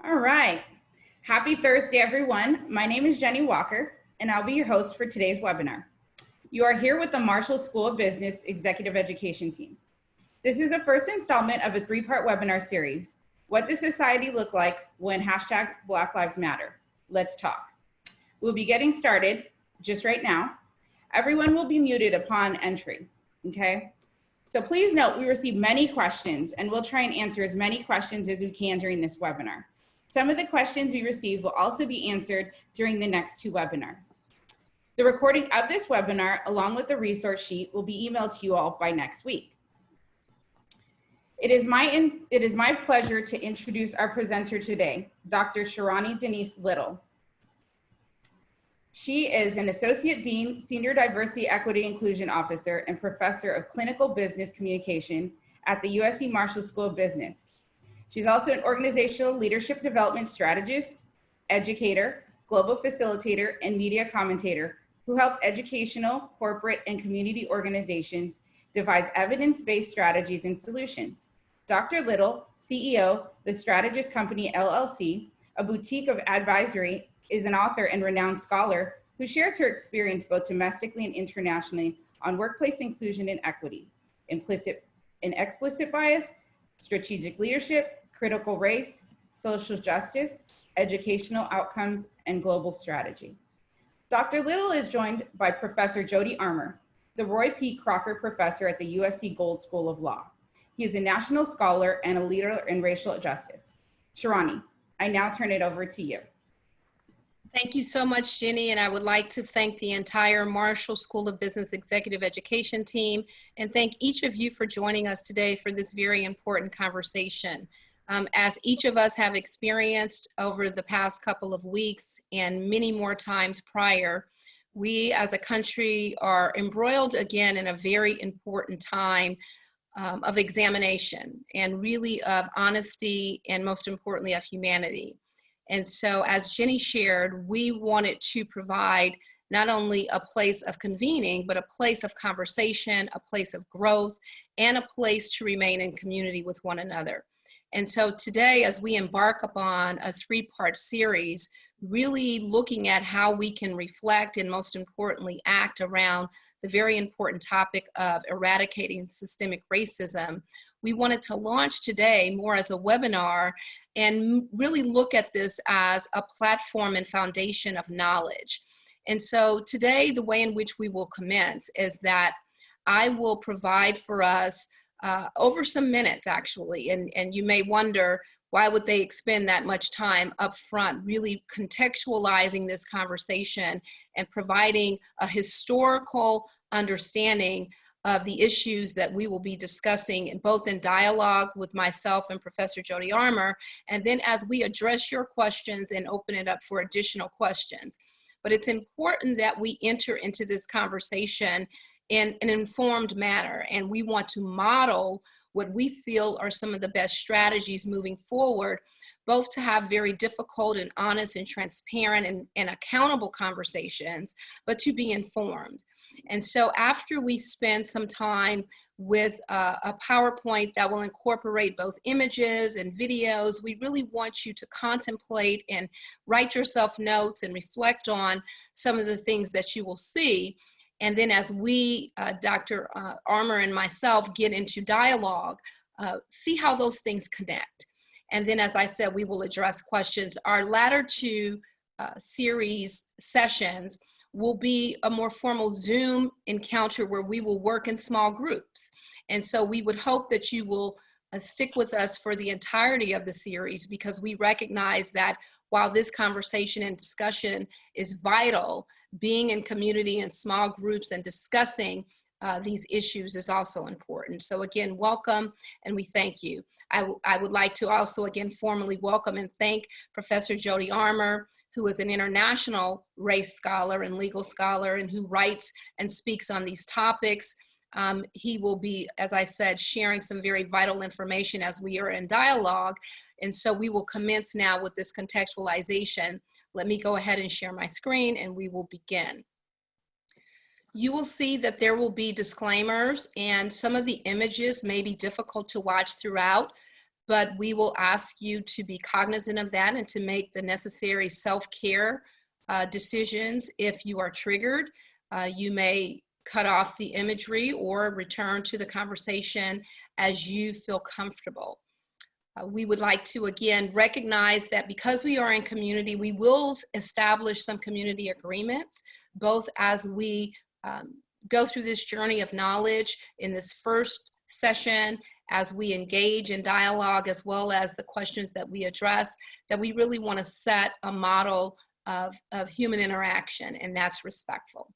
All right. Happy Thursday, everyone. My name is Jenny Walker, and I'll be your host for today's webinar. You are here with the Marshall School of Business Executive Education team. This is the first installment of a three-part webinar series. What does society look like when hashtag Black Lives Matter? Let's talk. We'll be getting started just right now. Everyone will be muted upon entry, okay? So please note we receive many questions and we'll try and answer as many questions as we can during this webinar. Some of the questions we receive will also be answered during the next two webinars. The recording of this webinar, along with the resource sheet, will be emailed to you all by next week. It is my pleasure to introduce our presenter today, Dr. Sharoni Little. She is an Associate Dean, Senior Diversity, Equity, Inclusion Officer, and Professor of Clinical Business Communication at the USC Marshall School of Business. She's also an organizational leadership development strategist, educator, global facilitator, and media commentator who helps educational, corporate, and community organizations devise evidence-based strategies and solutions. Dr. Little, CEO, The Strategist Company, LLC, a boutique of advisory, is an author and renowned scholar who shares her experience both domestically and internationally on workplace inclusion and equity, implicit and explicit bias, strategic leadership, critical race, social justice, educational outcomes, and global strategy. Dr. Little is joined by Professor Jody Armour, the Roy P. Crocker Professor at the USC Gould School of Law. He is a national scholar and a leader in racial justice. Sharoni, I now turn it over to you. Thank you so much, Jenny, and I would like to thank the entire Marshall School of Business Executive Education team and thank each of you for joining us today for this very important conversation. As each of us have experienced over the past couple of weeks and many more times prior, we as a country are embroiled again in a very important time of examination and really of honesty and most importantly of humanity. And so as Jenny shared, we wanted to provide not only a place of convening, but a place of conversation, a place of growth, and a place to remain in community with one another. And so today, as we embark upon a three-part series, really looking at how we can reflect and most importantly act around the very important topic of eradicating systemic racism, we wanted to launch today more as a webinar and really look at this as a platform and foundation of knowledge. And so today, the way in which we will commence is that I will provide for us over some minutes actually, and you may wonder, why would they expend that much time up front, really contextualizing this conversation and providing a historical understanding of the issues that we will be discussing both in dialogue with myself and Professor Jody Armour, and then as we address your questions and open it up for additional questions. But it's important that we enter into this conversation in an informed manner, and we want to model what we feel are some of the best strategies moving forward, both to have very difficult and honest and transparent and accountable conversations, but to be informed. And so after we spend some time with a PowerPoint that will incorporate both images and videos, we really want you to contemplate and write yourself notes and reflect on some of the things that you will see. And then as we, Dr. Armour and myself, get into dialogue, see how those things connect. And then, as I said, we will address questions. Our latter two series sessions will be a more formal Zoom encounter where we will work in small groups. And so we would hope that you will stick with us for the entirety of the series, because we recognize that while this conversation and discussion is vital, being in community and small groups and discussing these issues is also important. So again, welcome, and we thank you. I would like to also again formally welcome and thank Professor Jody Armour, who is an international race scholar and legal scholar and who writes and speaks on these topics. He will be, as I said, sharing some very vital information as we are in dialogue. And so we will commence now with this contextualization. Let me go ahead and share my screen and we will begin. You will see that there will be disclaimers and some of the images may be difficult to watch throughout. but we will ask you to be cognizant of that and to make the necessary self-care decisions. If you are triggered, you may cut off the imagery or return to the conversation as you feel comfortable. We would like to, again, recognize that because we are in community, we will establish some community agreements, both as we go through this journey of knowledge in this first session, as we engage in dialogue, as well as the questions that we address, that we really want to set a model of human interaction, and that's respectful.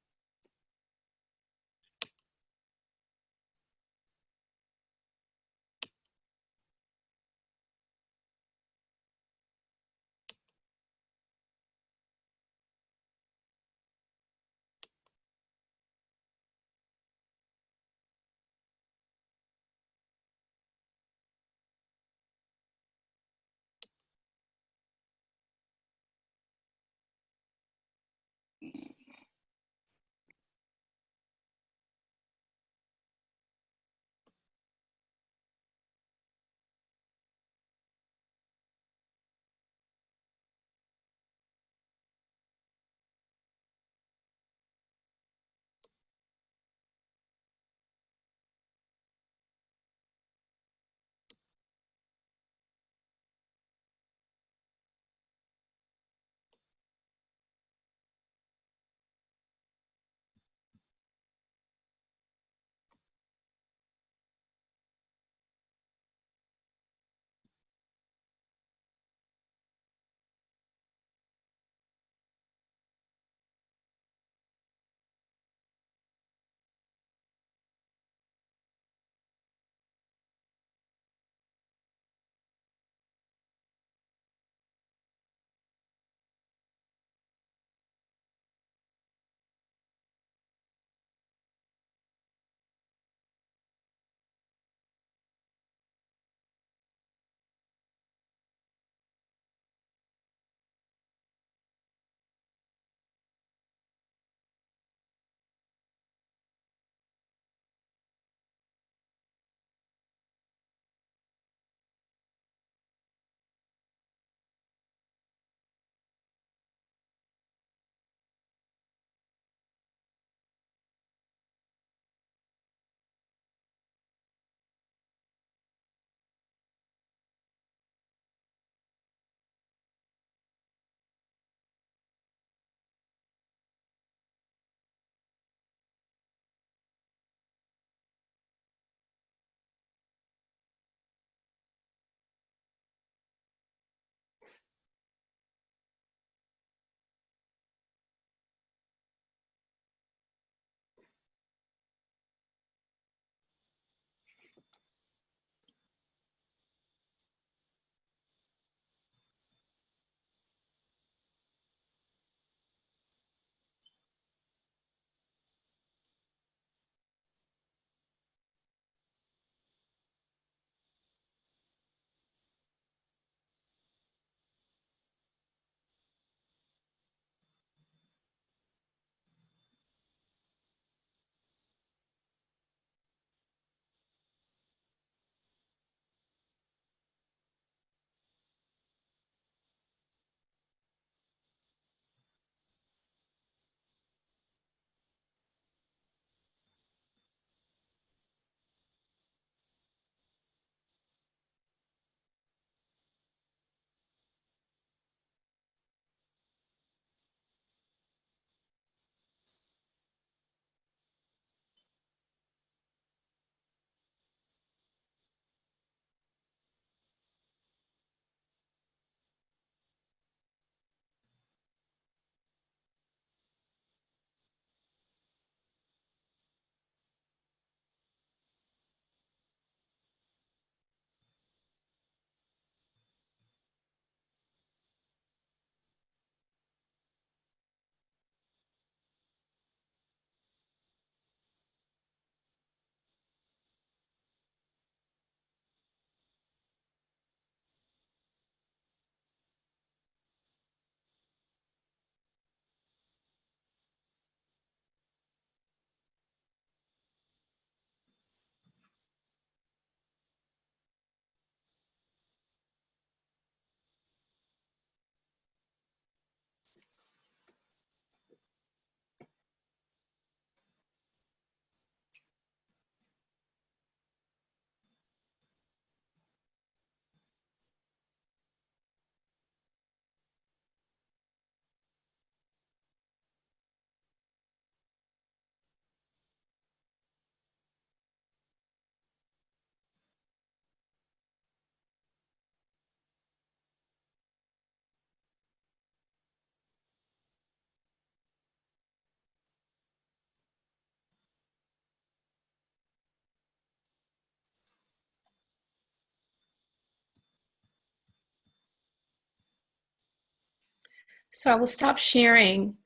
So I will stop sharing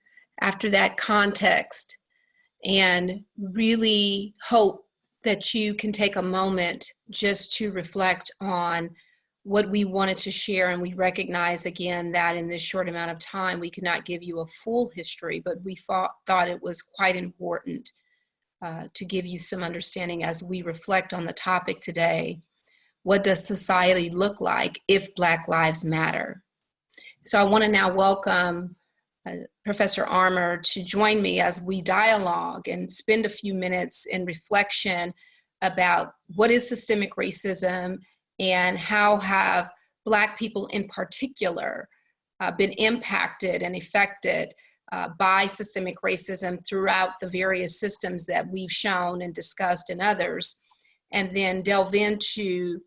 after that context and really hope that you can take a moment just to reflect on what we wanted to share. And we recognize again that in this short amount of time, we could not give you a full history, but we thought it was quite important to give you some understanding as we reflect on the topic today. What does society look like if Black Lives Matter? So I want to now welcome Professor Armour to join me as we dialogue and spend a few minutes in reflection about what is systemic racism and how have Black people in particular been impacted and affected by systemic racism throughout the various systems that we've shown and discussed and others, and then delve into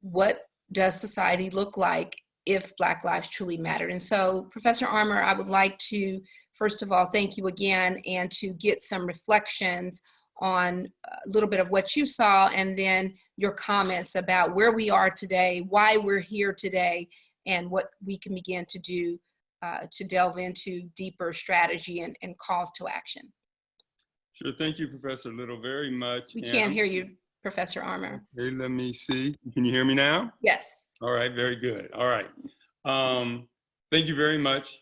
what does society look like if Black lives truly mattered. And so, Professor Armour, I would like to, first of all, thank you again and to get some reflections on a little bit of what you saw and then your comments about where we are today, why we're here today, and what we can begin to do to delve into deeper strategy and calls to action. Sure, thank you, Professor Little, very much. We can't hear you, Professor Armour. Okay, let me see. Can you hear me now? Yes. All right, very good. All right. Thank you very much,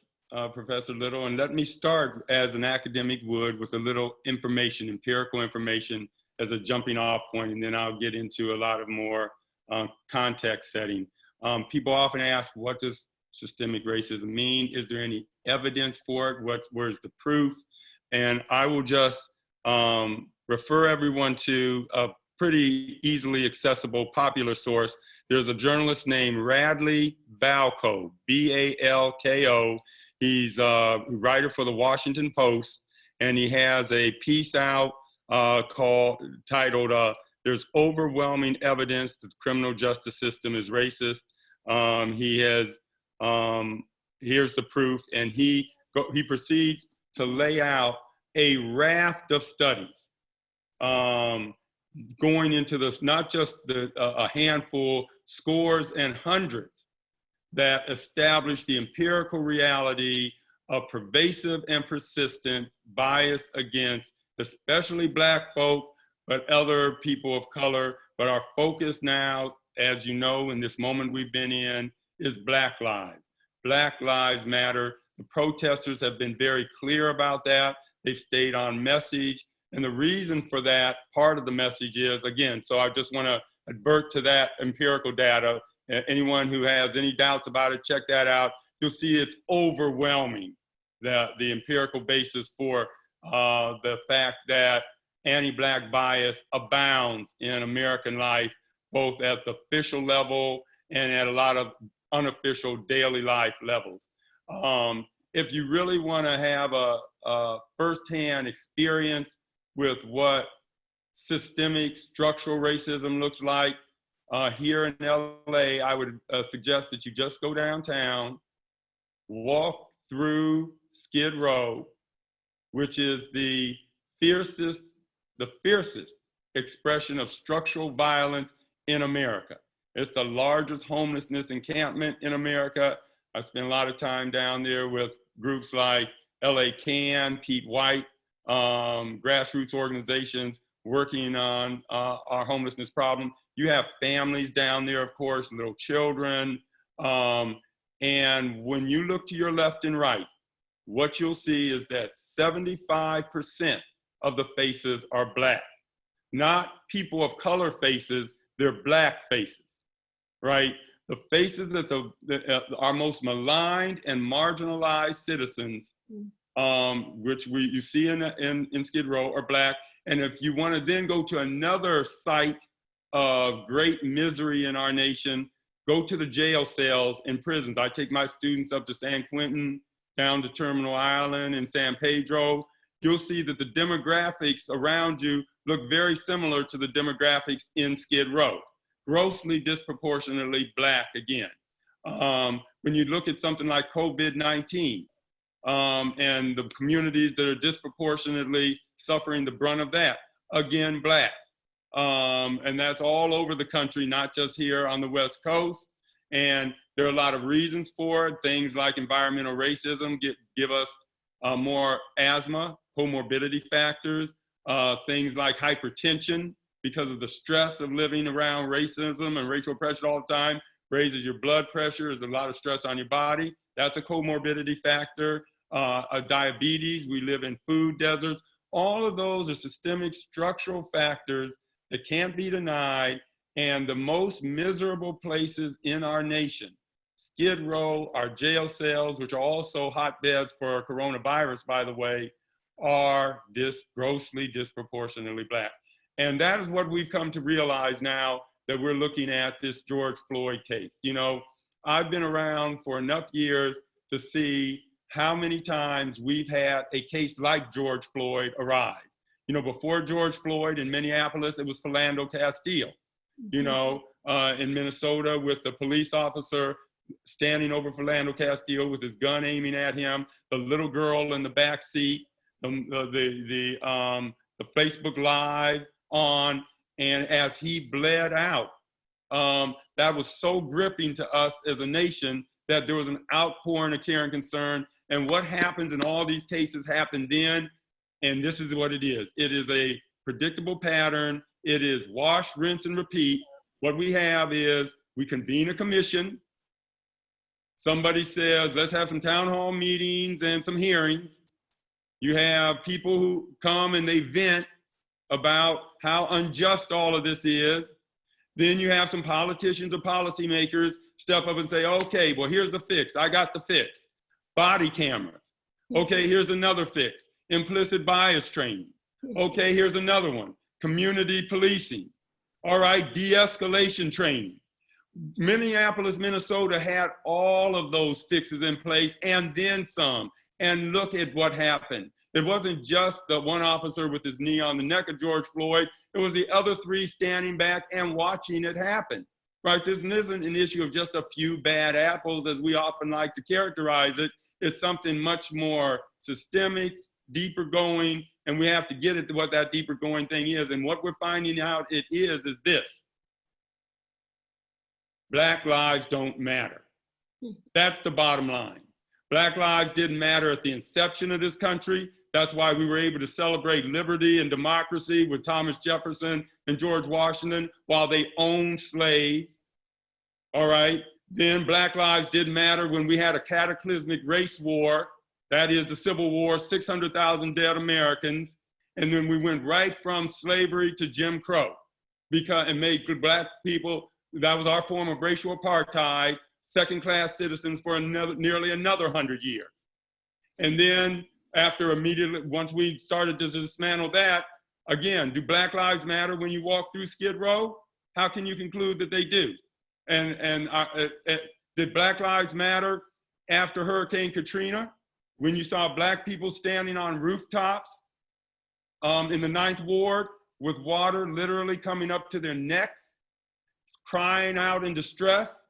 Professor Little. And let me start, as an academic would, with a little information, empirical information as a jumping off point, and then I'll get into a lot of more context setting. People often ask, what does systemic racism mean? Is there any evidence for it? Where's the proof? And I will just refer everyone to a pretty easily accessible popular source. There's a journalist named Radley Balko, B-A-L-K-O. He's a writer for the Washington Post, and he has a piece out titled, There's Overwhelming Evidence That the Criminal Justice System is Racist. He has, here's the proof, and he proceeds to lay out a raft of studies going into this, not just a handful, scores and hundreds that establish the empirical reality of pervasive and persistent bias against especially Black folk, but other people of color. But our focus now, as you know, in this moment we've been in, is Black lives. Black lives matter. The protesters have been very clear about that. They've stayed on message. And the reason for that, part of the message is, again, so I just want to advert to that empirical data. Anyone who has any doubts about it, check that out. You'll see it's overwhelming, the empirical basis for the fact that anti-Black bias abounds in American life, both at the official level and at a lot of unofficial daily life levels. If you really want to have a firsthand experience with what systemic structural racism looks like here in LA, I would suggest that you just go downtown, walk through Skid Row, which is the fiercest expression of structural violence in America. It's the largest homelessness encampment in America. I spent a lot of time down there with groups like LA Can, Pete White, grassroots organizations working on our homelessness problem. You have families down there, of course, little children. And when you look to your left and right, what you'll see is that 75% of the faces are Black. Not people of color faces, they're Black faces, right? The faces that our most maligned and marginalized citizens, which you see in Skid Row, are Black. And if you want to then go to another site of great misery in our nation, go to the jail cells and prisons. I take my students up to San Quentin, down to Terminal Island and San Pedro. You'll see that the demographics around you look very similar to the demographics in Skid Row. Grossly disproportionately Black again. When you look at something like COVID-19 and the communities that are disproportionately suffering the brunt of that, again, Black. And that's all over the country, not just here on the West Coast. And There are a lot of reasons for it. Things like environmental racism give us more asthma, comorbidity factors, things like hypertension because of the stress of living around racism and racial oppression all the time, raises your blood pressure, there's a lot of stress on your body. That's a comorbidity factor. Diabetes, we live in food deserts. All of those are systemic structural factors that can't be denied. And the most miserable places in our nation, Skid Row, our jail cells, which are also hotbeds for coronavirus, by the way, are grossly disproportionately Black. And that is what we've come to realize now that we're looking at this George Floyd case. You know, I've been around for enough years to see how many times we've had a case like George Floyd arise. You know, before George Floyd in Minneapolis, it was Philando Castile. You know, in Minnesota with the police officer standing over Philando Castile with his gun aiming at him, the little girl in the back seat, the Facebook Live on, and as he bled out, that was so gripping to us as a nation that there was an outpouring of care and concern. And what happens in all these cases happened then, and this is what it is. It is a predictable pattern. It is wash, rinse, and repeat. What we have is we convene a commission. Somebody says, let's have some town hall meetings and some hearings. You have people who come and they vent about how unjust all of this is. Then you have some politicians or policymakers step up and say, okay, well, here's the fix. I got the fix. Body cameras. Okay, here's another fix. Implicit bias training. Okay, here's another one. Community policing. All right, de-escalation training. Minneapolis, Minnesota had all of those fixes in place and then some. And look at what happened. It wasn't just the one officer with his knee on the neck of George Floyd. It was the other three standing back and watching it happen, right? This isn't an issue of just a few bad apples, as we often like to characterize it. It's something much more systemic, deeper going, and we have to get at what that deeper going thing is. And what we're finding out it is this. Black lives don't matter. That's the bottom line. Black lives didn't matter at the inception of this country. That's why we were able to celebrate liberty and democracy with Thomas Jefferson and George Washington while they owned slaves. All right. Then Black lives didn't matter when we had a cataclysmic race war. That is the Civil War, 600,000 dead Americans. And then we went right from slavery to Jim Crow and made Black people, that was our form of racial apartheid, second-class citizens for nearly another 100 years. And then once we started to dismantle that, again, do Black lives matter when you walk through Skid Row? How can you conclude that they do? And did Black lives matter after Hurricane Katrina, when you saw Black people standing on rooftops in the 9th Ward with water literally coming up to their necks, crying out in distress?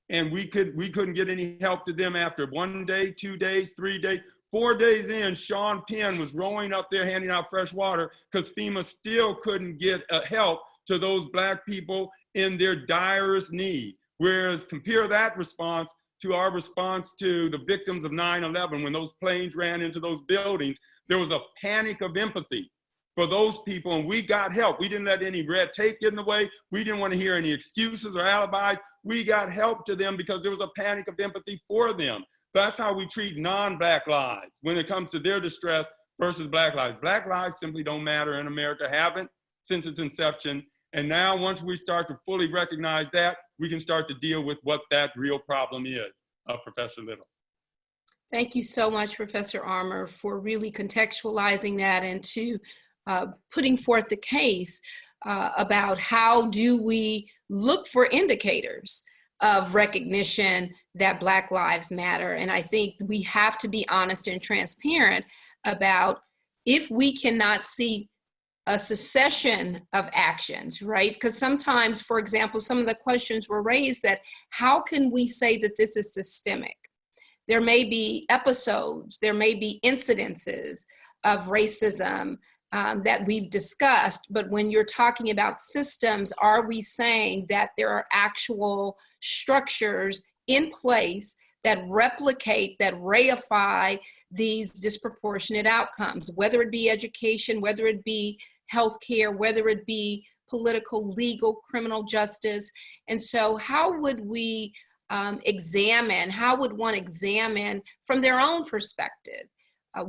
And we couldn't get any help to them after 1 day, 2 days, 3 days. 4 days in, Sean Penn was rowing up there handing out fresh water because FEMA still couldn't get help to those Black people in their direst need. Whereas compare that response to our response to the victims of 9/11, when those planes ran into those buildings, there was a panic of empathy for those people, and we got help. We didn't let any red tape get in the way. We didn't want to hear any excuses or alibis. We got help to them because there was a panic of empathy for them. That's how we treat non-Black lives when it comes to their distress versus Black lives. Black lives simply don't matter in America, haven't since its inception. And now once we start to fully recognize that, we can start to deal with what that real problem is, Professor Little. Thank you so much, Professor Armour, for really contextualizing that and to putting forth the case about how do we look for indicators of recognition that Black lives matter. And I think we have to be honest and transparent about if we cannot see a succession of actions, right? Because sometimes, for example, some of the questions were raised that how can we say that this is systemic? There may be episodes, there may be incidences of racism that we've discussed, but when you're talking about systems, are we saying that there are actual structures in place that replicate, that reify these disproportionate outcomes, whether it be education, whether it be healthcare, whether it be political, legal, criminal justice. And so how would we examine, how would one examine from their own perspective,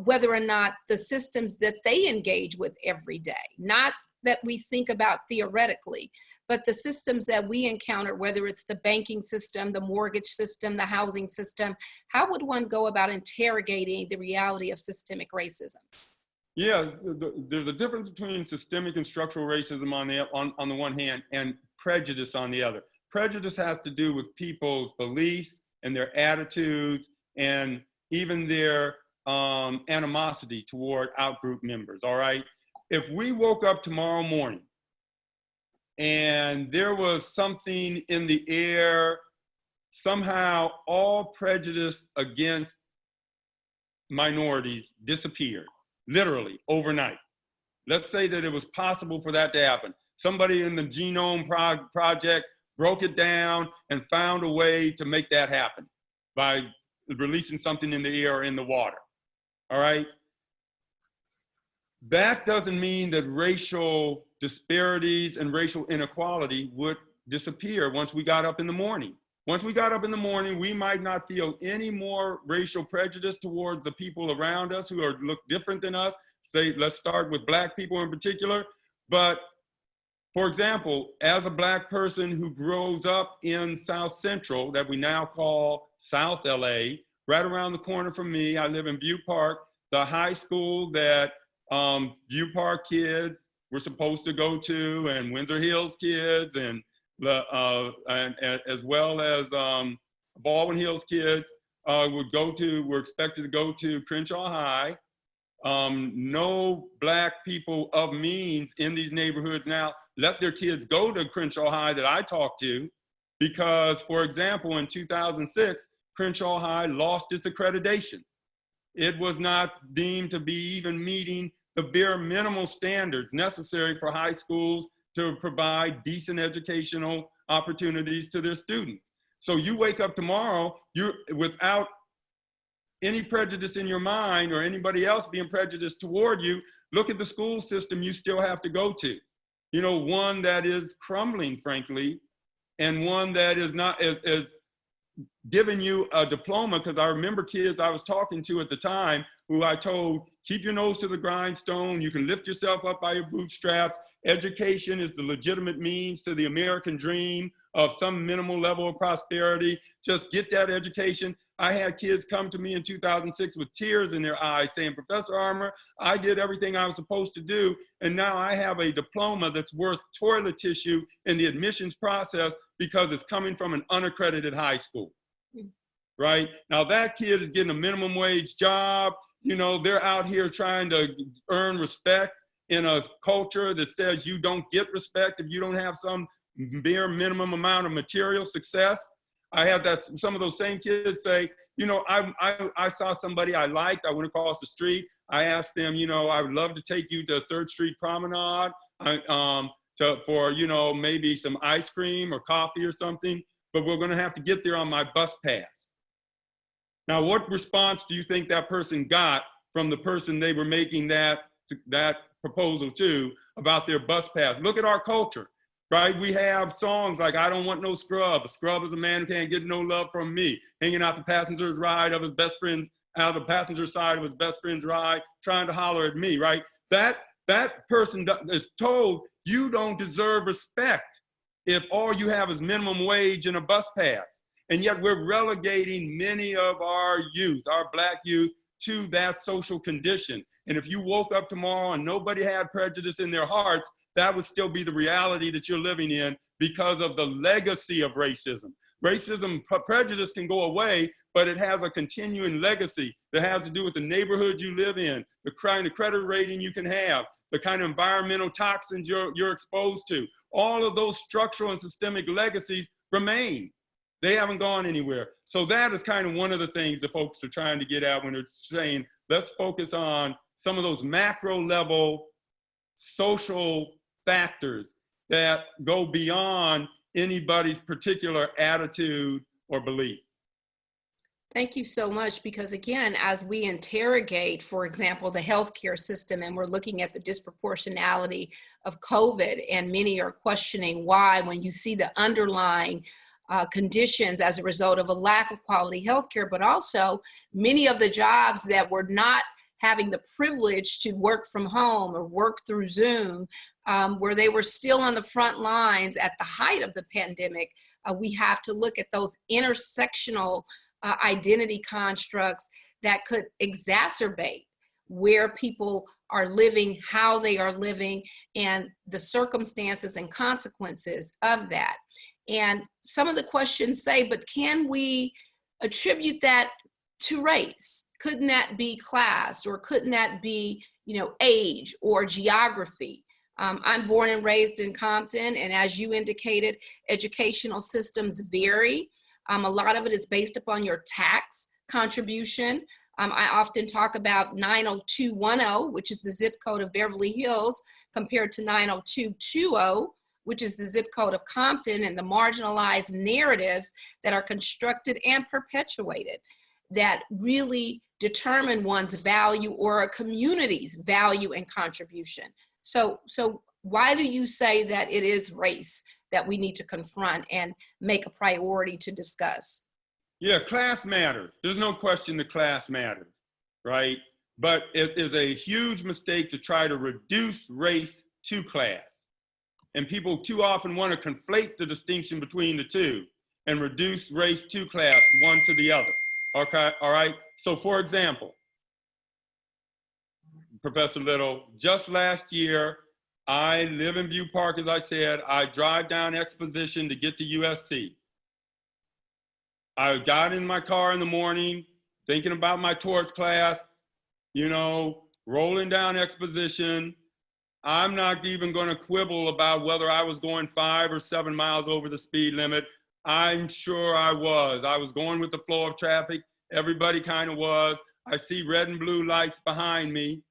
whether or not the systems that they engage with every day, not that we think about theoretically, but the systems that we encounter, whether it's the banking system, the mortgage system, the housing system, how would one go about interrogating the reality of systemic racism? Yeah, there's a difference between systemic and structural racism on the one hand and prejudice on the other. Prejudice has to do with people's beliefs and their attitudes and even their animosity toward outgroup members, all right? If we woke up tomorrow morning and there was something in the air, somehow all prejudice against minorities disappeared, literally overnight. Let's say that it was possible for that to happen. Somebody in the Genome Project broke it down and found a way to make that happen by releasing something in the air or in the water, all right? That doesn't mean that racial disparities and racial inequality would disappear once we got up in the morning. Once we got up in the morning, we might not feel any more racial prejudice towards the people around us who look different than us. Say, let's start with Black people in particular. But for example, as a Black person who grows up in South Central, that we now call South LA, right around the corner from me, I live in View Park, the high school that View Park kids were supposed to go to, and Windsor Hills kids, and as well as Baldwin Hills kids were expected to go to Crenshaw High. No Black people of means in these neighborhoods now let their kids go to Crenshaw High that I talked to, because, for example, in 2006, Crenshaw High lost its accreditation. It was not deemed to be even meeting the bare minimal standards necessary for high schools to provide decent educational opportunities to their students. So you wake up tomorrow, without any prejudice in your mind or anybody else being prejudiced toward you, look at the school system you still have to go to. You know, one that is crumbling, frankly, and one that is not is giving you a diploma, because I remember kids I was talking to at the time who I told, keep your nose to the grindstone, you can lift yourself up by your bootstraps, education is the legitimate means to the American dream of some minimal level of prosperity, just get that education. I had kids come to me in 2006 with tears in their eyes saying, Professor Armour, I did everything I was supposed to do, and now I have a diploma that's worth toilet tissue in the admissions process because it's coming from an unaccredited high school, right? Now that kid is getting a minimum wage job. You know, they're out here trying to earn respect in a culture that says you don't get respect if you don't have some bare minimum amount of material success. I had some of those same kids say, you know, I saw somebody I liked, I went across the street, I asked them, you know, I would love to take you to 3rd Street Promenade for, you know, maybe some ice cream or coffee or something, but we're gonna have to get there on my bus pass. Now, what response do you think that person got from the person they were making that proposal to about their bus pass? Look at our culture, right? We have songs like, I don't want no scrub. A scrub is a man who can't get no love from me. Hanging out the passenger's ride of his best friend, out of the passenger side of his best friend's ride, trying to holler at me, right? That person is told, you don't deserve respect if all you have is minimum wage and a bus pass. And yet we're relegating many of our youth, our Black youth, to that social condition. And if you woke up tomorrow and nobody had prejudice in their hearts, that would still be the reality that you're living in because of the legacy of racism. Racism, prejudice can go away, but it has a continuing legacy that has to do with the neighborhood you live in, the kind of credit rating you can have, the kind of environmental toxins you're exposed to. All of those structural and systemic legacies remain. They haven't gone anywhere. So that is kind of one of the things that folks are trying to get at when they're saying, let's focus on some of those macro level social factors that go beyond anybody's particular attitude or belief. Thank you so much, because again, as we interrogate, for example, the healthcare system, and we're looking at the disproportionality of COVID, and many are questioning why, when you see the underlying conditions as a result of a lack of quality healthcare, but also many of the jobs that were not having the privilege to work from home or work through Zoom, where they were still on the front lines at the height of the pandemic. We have to look at those intersectional identity constructs that could exacerbate where people are living, how they are living, and the circumstances and consequences of that. And some of the questions say, but can we attribute that to race? Couldn't that be class, or couldn't that be, age or geography? I'm born and raised in Compton, and as you indicated, educational systems vary. A lot of it is based upon your tax contribution. I often talk about 90210, which is the zip code of Beverly Hills, compared to 90220, which is the zip code of Compton, and the marginalized narratives that are constructed and perpetuated that really determine one's value or a community's value and contribution. So why do you say that it is race that we need to confront and make a priority to discuss? Yeah, class matters. There's no question that class matters, right? But it is a huge mistake to try to reduce race to class. And people too often want to conflate the distinction between the two and reduce race to class, one to the other. Okay, all right? So for example, Professor Little, just last year, I live in View Park, as I said. I drive down Exposition to get to USC. I got in my car in the morning, thinking about my torts class, rolling down Exposition. I'm not even going to quibble about whether I was going 5 or 7 miles over the speed limit. I'm sure I was. I was going with the flow of traffic. Everybody kind of was. I see red and blue lights behind me.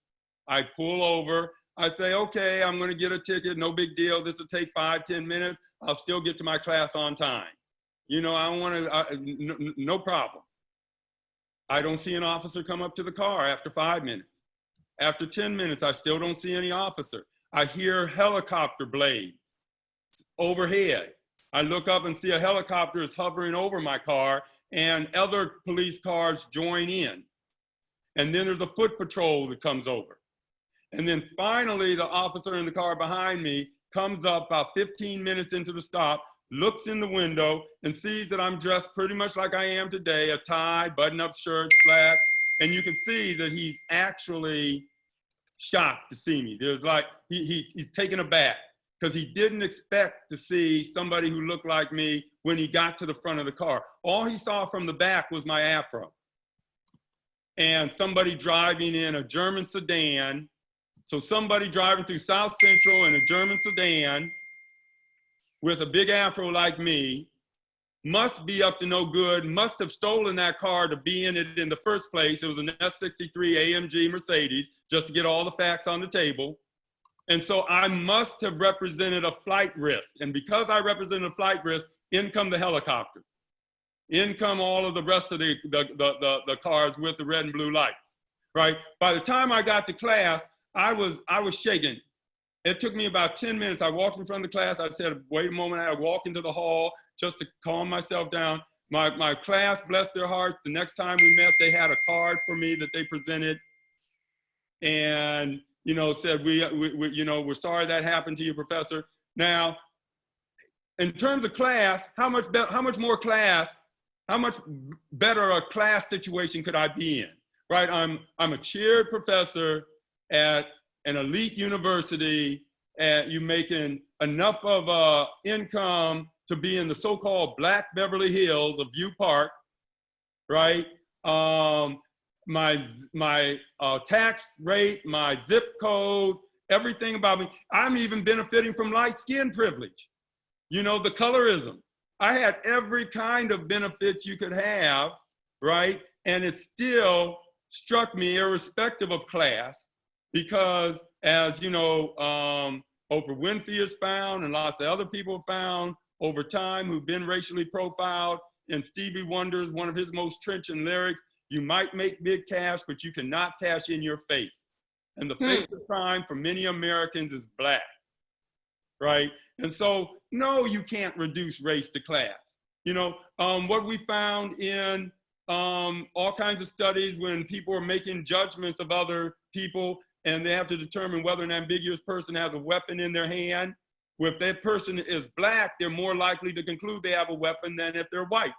I pull over. I say, okay, I'm going to get a ticket. No big deal. This will take 5-10 minutes. I'll still get to my class on time. I don't want to, no problem. I don't see an officer come up to the car after 5 minutes. After 10 minutes, I still don't see any officer. I hear helicopter blades overhead. I look up and see a helicopter is hovering over my car, and other police cars join in. And then there's a foot patrol that comes over. And then finally, the officer in the car behind me comes up about 15 minutes into the stop, looks in the window, and sees that I'm dressed pretty much like I am today, a tie, button-up shirt, slacks, and you can see that he's actually shocked to see me. There's like, he's taken aback because he didn't expect to see somebody who looked like me when he got to the front of the car. All he saw from the back was my afro. And somebody driving in a German sedan. So somebody driving through South Central in a German sedan with a big afro like me must be up to no good, must have stolen that car to be in it in the first place. It was an S63 AMG Mercedes, just to get all the facts on the table. And so I must have represented a flight risk. And because I represented a flight risk, in come the helicopters. In come all of the rest of the cars with the red and blue lights, right? By the time I got to class, I was shaking. It took me about 10 minutes. I walked in front of the class. I said, wait a moment. I had to walk into the hall just to calm myself down. My class, bless their hearts, the next time we met, they had a card for me that they presented and, said, we're sorry that happened to you, Professor. Now, in terms of class, how much better a class situation could I be in, right? I'm a chaired professor at an elite university, and you're making enough of income to be in the so-called Black Beverly Hills of View Park, right? My tax rate, my zip code, everything about me. I'm even benefiting from light skin privilege. The colorism. I had every kind of benefits you could have, right? And it still struck me, irrespective of class, because as Oprah Winfrey has found and lots of other people have found over time who've been racially profiled, in Stevie Wonder's, one of his most trenchant lyrics, you might make big cash, but you cannot cash in your face. And the face of crime for many Americans is black, right? And so, no, you can't reduce race to class. You know, what we found in all kinds of studies when people are making judgments of other people and they have to determine whether an ambiguous person has a weapon in their hand. If that person is black, they're more likely to conclude they have a weapon than if they're white,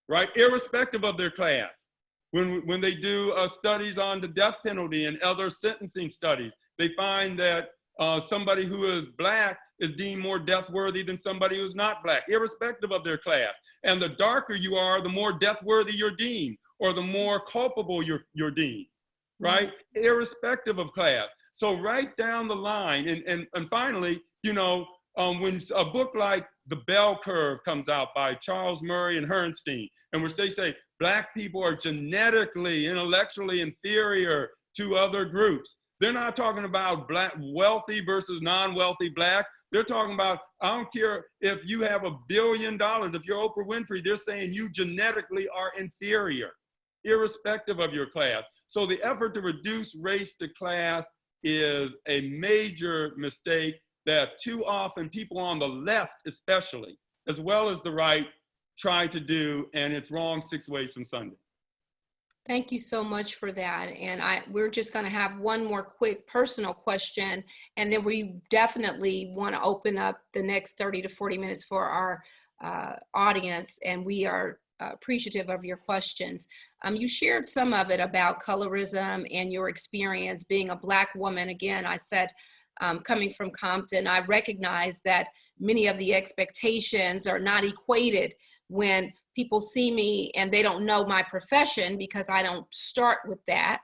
right? Irrespective of their class. When they do studies on the death penalty and other sentencing studies, they find that somebody who is black is deemed more death worthy than somebody who's not black, irrespective of their class. And the darker you are, the more death worthy you're deemed, or the more culpable you're deemed, right? Irrespective of class. So right down the line, and finally, you know, when a book like The Bell Curve comes out by Charles Murray and Herrnstein, in which they say black people are genetically, intellectually inferior to other groups. They're not talking about black wealthy versus non-wealthy black. They're talking about, I don't care if you have $1 billion, if you're Oprah Winfrey, they're saying you genetically are inferior, irrespective of your class. So the effort to reduce race to class is a major mistake that too often people on the left especially, as well as the right, try to do, and it's wrong 6 ways from Sunday. Thank you so much for that. And we're just going to have one more quick personal question, and then we definitely want to open up the next 30 to 40 minutes for our audience, and we are appreciative of your questions. You shared some of it about colorism and your experience being a Black woman. Again, I said, coming from Compton, I recognize that many of the expectations are not equated when people see me and they don't know my profession because I don't start with that.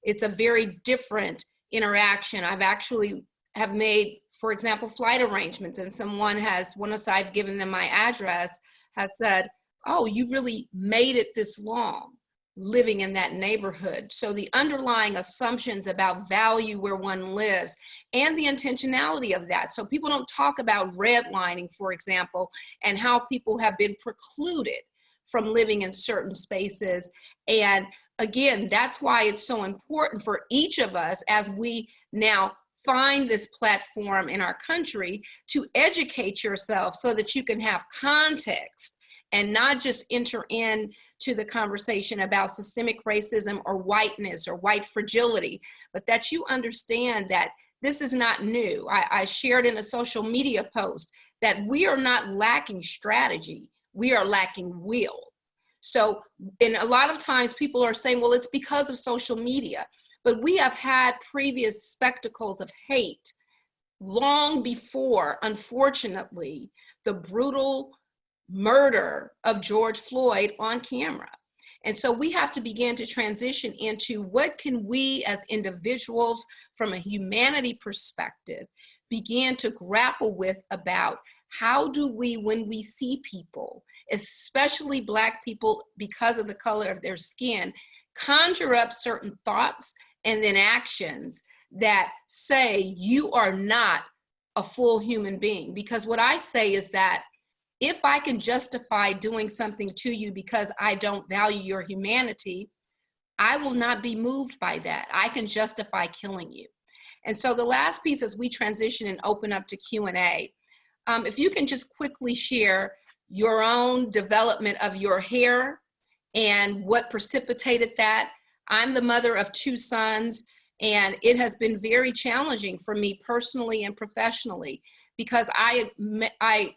It's a very different interaction. I've actually have made, for example, flight arrangements, and someone has, once I've given them my address, has said, oh, you really made it this long living in that neighborhood. So the underlying assumptions about value where one lives and the intentionality of that. So people don't talk about redlining, for example, and how people have been precluded from living in certain spaces. And again, that's why it's so important for each of us as we now find this platform in our country to educate yourself so that you can have context and not just enter into the conversation about systemic racism or whiteness or white fragility, but that you understand that this is not new. I shared in a social media post that we are not lacking strategy, we are lacking will. So, and a lot of times people are saying, well, it's because of social media, but we have had previous spectacles of hate long before, unfortunately, the brutal murder of George Floyd on camera. And so we have to begin to transition into what can we as individuals from a humanity perspective begin to grapple with about how do we, when we see people, especially Black people because of the color of their skin, conjure up certain thoughts and then actions that say you are not a full human being. Because what I say is that if I can justify doing something to you because I don't value your humanity, I will not be moved by that. I can justify killing you. And so the last piece as we transition and open up to Q&A, if you can just quickly share your own development of your hair and what precipitated that. I'm the mother of 2 sons, and it has been very challenging for me personally and professionally, because I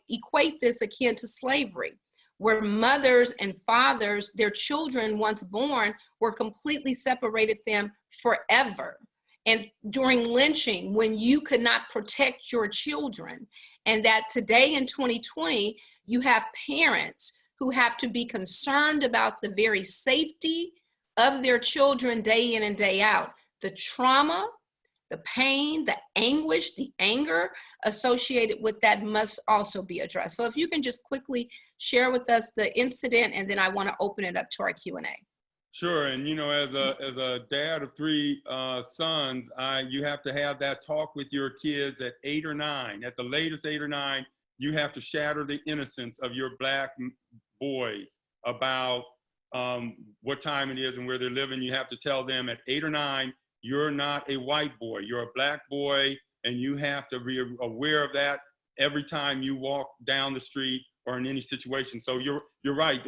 equate this akin to slavery, where mothers and fathers, their children once born, were completely separated them forever. And during lynching, when you could not protect your children, and that today in 2020, you have parents who have to be concerned about the very safety of their children day in and day out. The trauma, the pain, the anguish, the anger associated with that must also be addressed. So if you can just quickly share with us the incident, and then I want to open it up to our Q&A. Sure, and you know, as a dad of 3 sons, you have to have that talk with your kids at 8 or 9. At the latest 8 or 9, you have to shatter the innocence of your black boys about what time it is and where they're living. You have to tell them at 8 or 9, you're not a white boy, you're a black boy, and you have to be aware of that every time you walk down the street or in any situation. So you're right.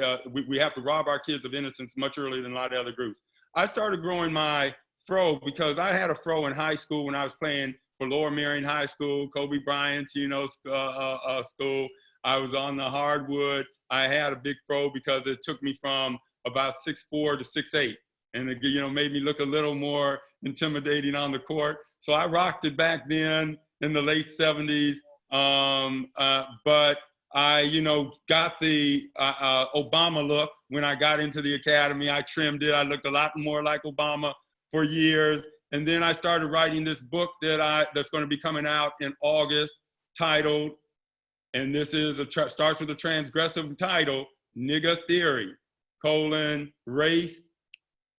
We have to rob our kids of innocence much earlier than a lot of other groups. I started growing my fro because I had a fro in high school when I was playing for Lower Merion High School, Kobe Bryant's, school. I was on the hardwood. I had a big fro because it took me from about 6'4" to 6'8", and it, made me look a little more intimidating on the court. So I rocked it back then in the late 70s. But I, got the Obama look when I got into the academy. I trimmed it. I looked a lot more like Obama for years. And then I started writing this book that's going to be coming out in August, titled, and this is starts with a transgressive title, Nigga Theory, race,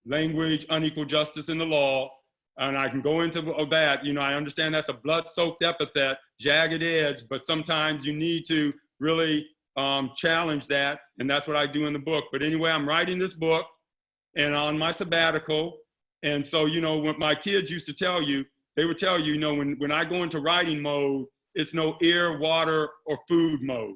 language, unequal justice in the law. And I can go into that. I understand that's a blood-soaked epithet, jagged edge, but sometimes you need to really challenge that, and that's what I do in the book. But anyway, I'm writing this book, and on my sabbatical, and so, what my kids used to tell you, they would tell you, when I go into writing mode, it's no air, water, or food mode.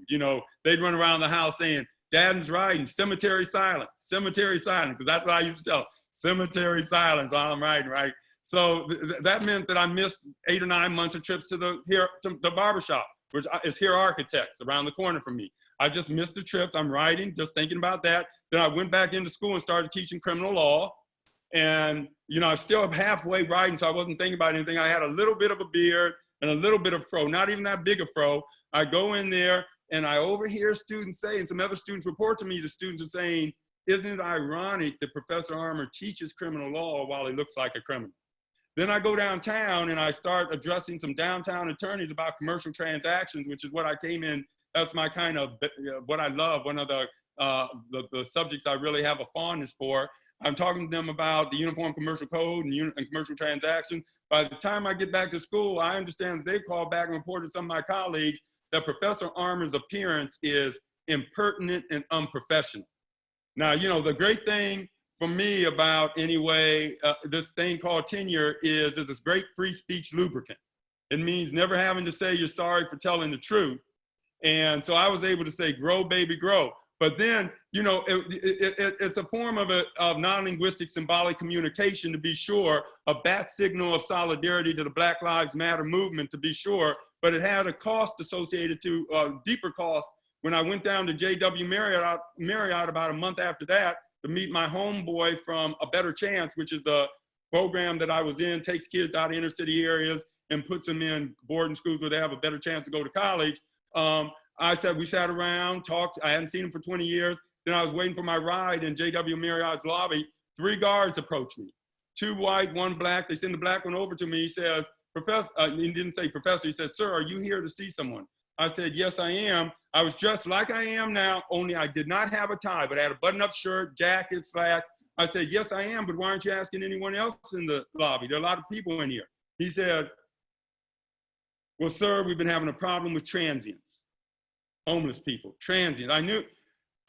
They'd run around the house saying, Dad's writing, cemetery silence, because that's what I used to tell them, cemetery silence while I'm writing, right? So that meant that I missed 8 or 9 months of trips to the barbershop, which is Here Architects around the corner from me. I just missed the trips. I'm writing, just thinking about that. Then I went back into school and started teaching criminal law. And, I'm still halfway writing, so I wasn't thinking about anything. I had a little bit of a beard and a little bit of fro, not even that big a fro. I go in there and I overhear students say, and some other students report to me, the students are saying, isn't it ironic that Professor Armour teaches criminal law while he looks like a criminal? Then I go downtown and I start addressing some downtown attorneys about commercial transactions, which is what I came in. That's my kind of what I love. One of the subjects I really have a fondness for. I'm talking to them about the Uniform Commercial Code and commercial transactions. By the time I get back to school, I understand that they called back and reported to some of my colleagues that Professor Armour's appearance is impertinent and unprofessional. Now, the great thing for me about, this thing called tenure is this great free speech lubricant. It means never having to say you're sorry for telling the truth. And so I was able to say, grow, baby, grow. But then, it's a form of non-linguistic symbolic communication, to be sure, a bat signal of solidarity to the Black Lives Matter movement, to be sure, but it had a cost associated to, deeper cost, when I went down to JW Marriott about a month after that to meet my homeboy from A Better Chance, which is the program that I was in, takes kids out of inner city areas and puts them in boarding schools where they have a better chance to go to college. We sat around, talked. I hadn't seen him for 20 years. Then I was waiting for my ride in JW Marriott's lobby. 3 guards approached me, 2 white, 1 black. They send the black one over to me. He says, Professor, he didn't say professor. He said, sir, are you here to see someone? I said, yes, I am. I was dressed like I am now, only I did not have a tie, but I had a button-up shirt, jacket, slack. I said, yes, I am, but why aren't you asking anyone else in the lobby? There are a lot of people in here. He said, well, sir, we've been having a problem with transients, homeless people, transients. I knew.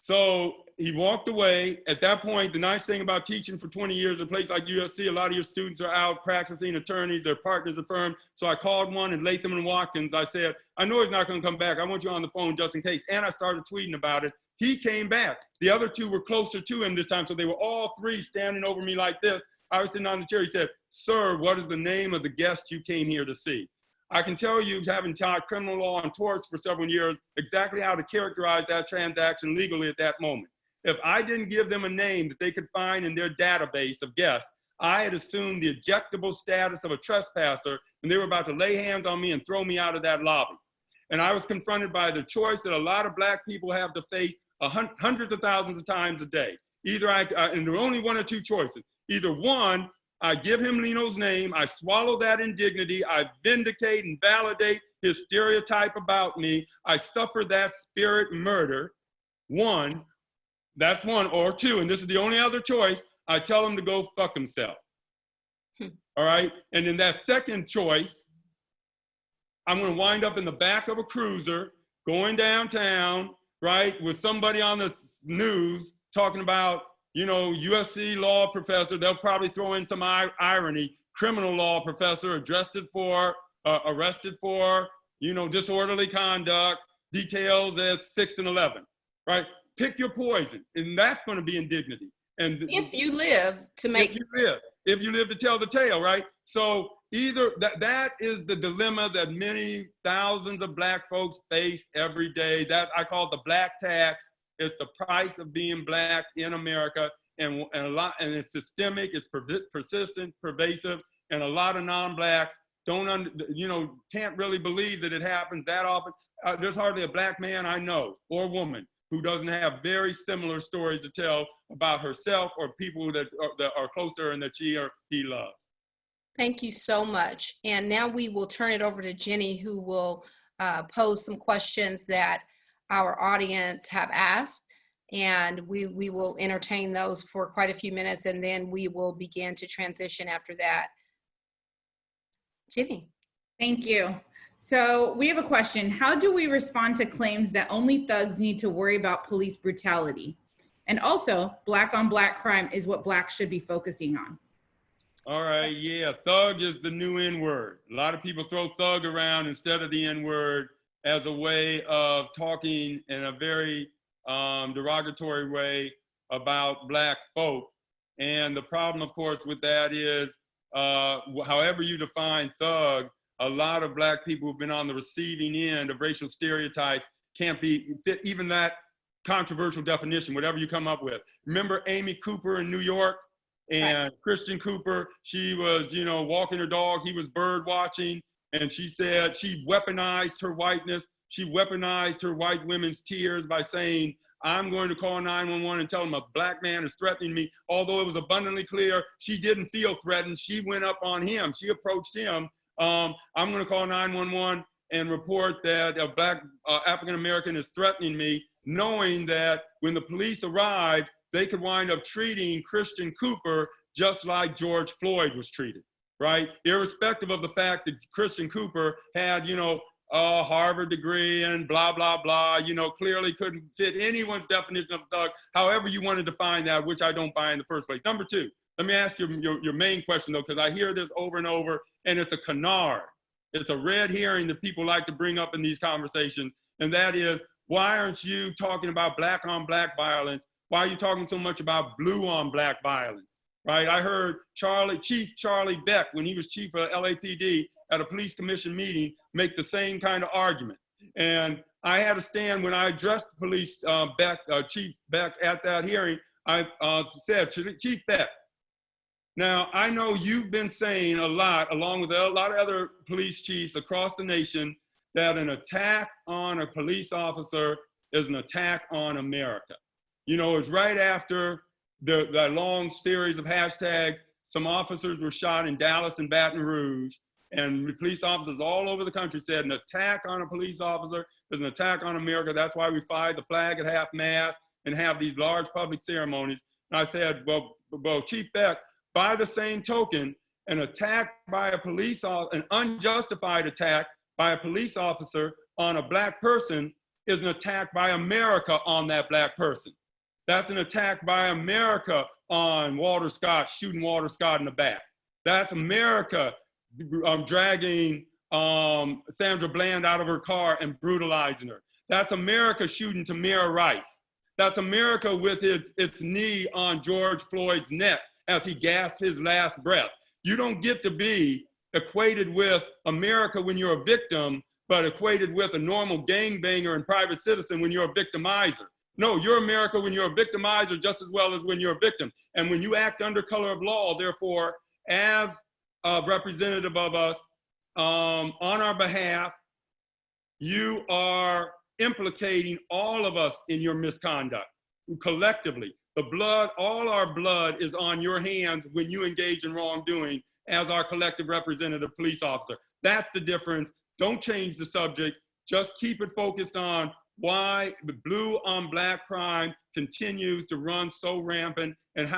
So he walked away. At that point, the nice thing about teaching for 20 years at a place like USC, a lot of your students are out practicing attorneys, their partners at firm. So I called one in Latham and Watkins. I said, I know he's not going to come back. I want you on the phone just in case. And I started tweeting about it. He came back. The other 2 were closer to him this time. So they were all 3 standing over me like this. I was sitting on the chair. He said, sir, what is the name of the guest you came here to see? I can tell you, having taught criminal law and torts for several years, exactly how to characterize that transaction legally at that moment. If I didn't give them a name that they could find in their database of guests, I had assumed the ejectable status of a trespasser, and they were about to lay hands on me and throw me out of that lobby. And I was confronted by the choice that a lot of Black people have to face hundreds of thousands of times a day. And there were only 1 or 2 choices. Either 1, I give him Lino's name, I swallow that indignity, I vindicate and validate his stereotype about me, I suffer that spirit murder. 1, that's 1, or 2, and this is the only other choice, I tell him to go fuck himself. All right, and in that second choice, I'm gonna wind up in the back of a cruiser, going downtown, right, with somebody on the news talking about, you know, USC law professor, they'll probably throw in some irony, criminal law professor arrested for, you know, disorderly conduct, details at 6 and 11, right? Pick your poison, and that's going to be indignity. And if you live to make if you live to tell the tale, right? So either that is the dilemma that many thousands of Black folks face every day. That I call it the Black tax. It's the price of being Black in America, and it's systemic, it's persistent, pervasive, and a lot of non-Blacks can't really believe that it happens that often. There's hardly a Black man I know or woman who doesn't have very similar stories to tell about herself or people that are close to her and that she or he loves. Thank you so much. And now we will turn it over to Jenny, who will pose some questions that our audience have asked. And we will entertain those for quite a few minutes, and then we will begin to transition after that. Jenny. Thank you. So we have a question. How do we respond to claims that only thugs need to worry about police brutality? And also, Black on Black crime is what Blacks should be focusing on. All right, yeah, thug is the new N-word. A lot of people throw thug around instead of the N-word as a way of talking in a very derogatory way about Black folk. And the problem, of course, with that is, however you define thug, a lot of Black people who've been on the receiving end of racial stereotypes can't fit even that controversial definition, whatever you come up with. Remember Amy Cooper in New York? And Christian Cooper, she was, you know, walking her dog, he was bird watching, and she said she weaponized her whiteness. She weaponized her white women's tears by saying, I'm going to call 911 and tell them a Black man is threatening me. Although it was abundantly clear she didn't feel threatened, she went up on him. She approached him. I'm going to call 911 and report that a Black African-American is threatening me, knowing that when the police arrived, they could wind up treating Christian Cooper just like George Floyd was treated, right? Irrespective of the fact that Christian Cooper had, you know, a Harvard degree and blah, blah, blah, you know, clearly couldn't fit anyone's definition of thug, however you want to define that, which I don't buy in the first place. Number two, let me ask you your main question though, because I hear this over and over, and it's a canard. It's a red herring that people like to bring up in these conversations, and that is, why aren't you talking about Black on Black violence? Why are you talking so much about blue on Black violence, right? I heard Chief Charlie Beck, when he was chief of LAPD at a police commission meeting, make the same kind of argument. And I had to stand when I addressed police Chief Beck at that hearing. I said, Chief Beck, now I know you've been saying a lot, along with a lot of other police chiefs across the nation, that an attack on a police officer is an attack on America. You know, it's right after the long series of hashtags, some officers were shot in Dallas and Baton Rouge, and police officers all over the country said an attack on a police officer is an attack on America. That's why we fly the flag at half-mast and have these large public ceremonies. And I said, well, Chief Beck, by the same token, an attack by a police officer, an unjustified attack by a police officer on a Black person is an attack by America on that Black person. That's an attack by America on Walter Scott, shooting Walter Scott in the back. That's America dragging Sandra Bland out of her car and brutalizing her. That's America shooting Tamir Rice. That's America with its knee on George Floyd's neck as he gasped his last breath. You don't get to be equated with America when you're a victim, but equated with a normal gangbanger and private citizen when you're a victimizer. No, you're America when you're a victimizer just as well as when you're a victim. And when you act under color of law, therefore, as a representative of us, on our behalf, you are implicating all of us in your misconduct collectively. The blood, all our blood is on your hands when you engage in wrongdoing as our collective representative police officer. That's the difference. Don't change the subject. Just keep it focused on why the blue on Black crime continues to run so rampant and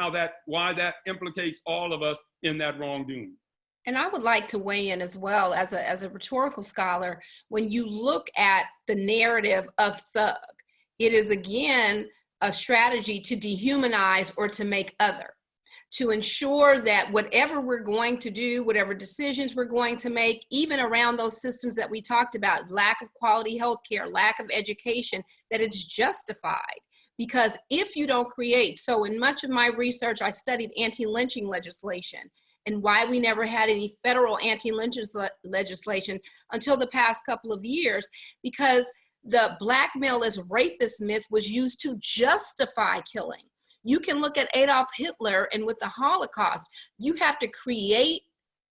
why that implicates all of us in that wrongdoing. And I would like to weigh in as well as a rhetorical scholar. When you look at the narrative of thug, it is again a strategy to dehumanize or to make other, to ensure that whatever we're going to do, whatever decisions we're going to make, even around those systems that we talked about, lack of quality healthcare, lack of education, that it's justified. Because if you don't create, so in much of my research, I studied anti-lynching legislation and why we never had any federal anti-lynching legislation until the past couple of years, because the black male as rapist myth was used to justify killing. You can look at Adolf Hitler and with the Holocaust, you have to create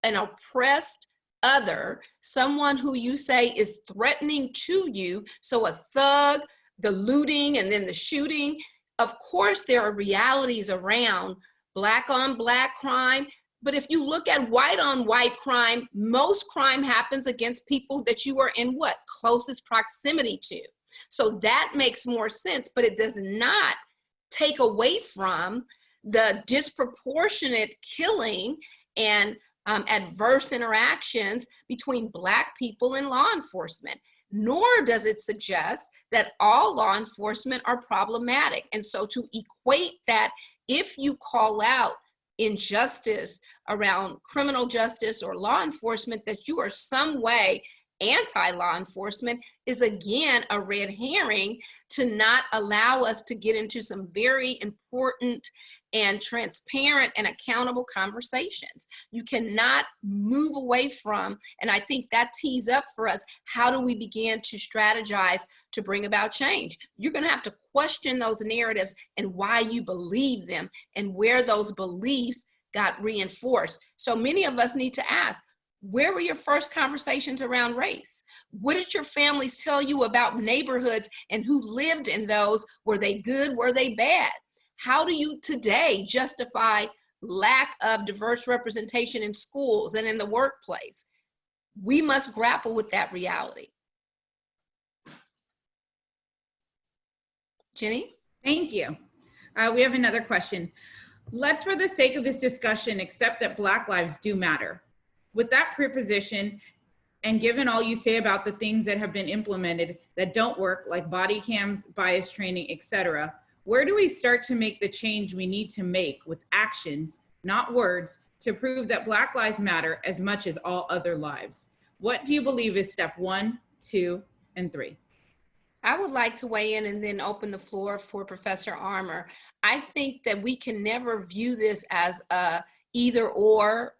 an oppressed other, someone who you say is threatening to you. So a thug, the looting and then the shooting. Of course, there are realities around black on black crime. But if you look at white on white crime, most crime happens against people that you are in what? Closest proximity to. So that makes more sense, but it does not take away from the disproportionate killing and adverse interactions between black people and law enforcement. Nor does it suggest that all law enforcement are problematic. And so to equate that, if you call out injustice around criminal justice or law enforcement, that you are some way anti-law enforcement, is again a red herring to not allow us to get into some very important and transparent and accountable conversations. You cannot move away from, and I think that tees up for us, how do we begin to strategize to bring about change? You're gonna have to question those narratives and why you believe them and where those beliefs got reinforced. So many of us need to ask, where were your first conversations around race? What did your families tell you about neighborhoods and who lived in those? Were they good? Were they bad? How do you today justify lack of diverse representation in schools and in the workplace? We must grapple with that reality. Jenny? Thank you. We have another question. Let's, for the sake of this discussion, accept that Black lives do matter. With that preposition, and given all you say about the things that have been implemented that don't work, like body cams, bias training, etc., where do we start to make the change we need to make with actions, not words, to prove that Black lives matter as much as all other lives? What do you believe is step 1, 2, and 3? I would like to weigh in and then open the floor for Professor Armour. I think that we can never view this as a either or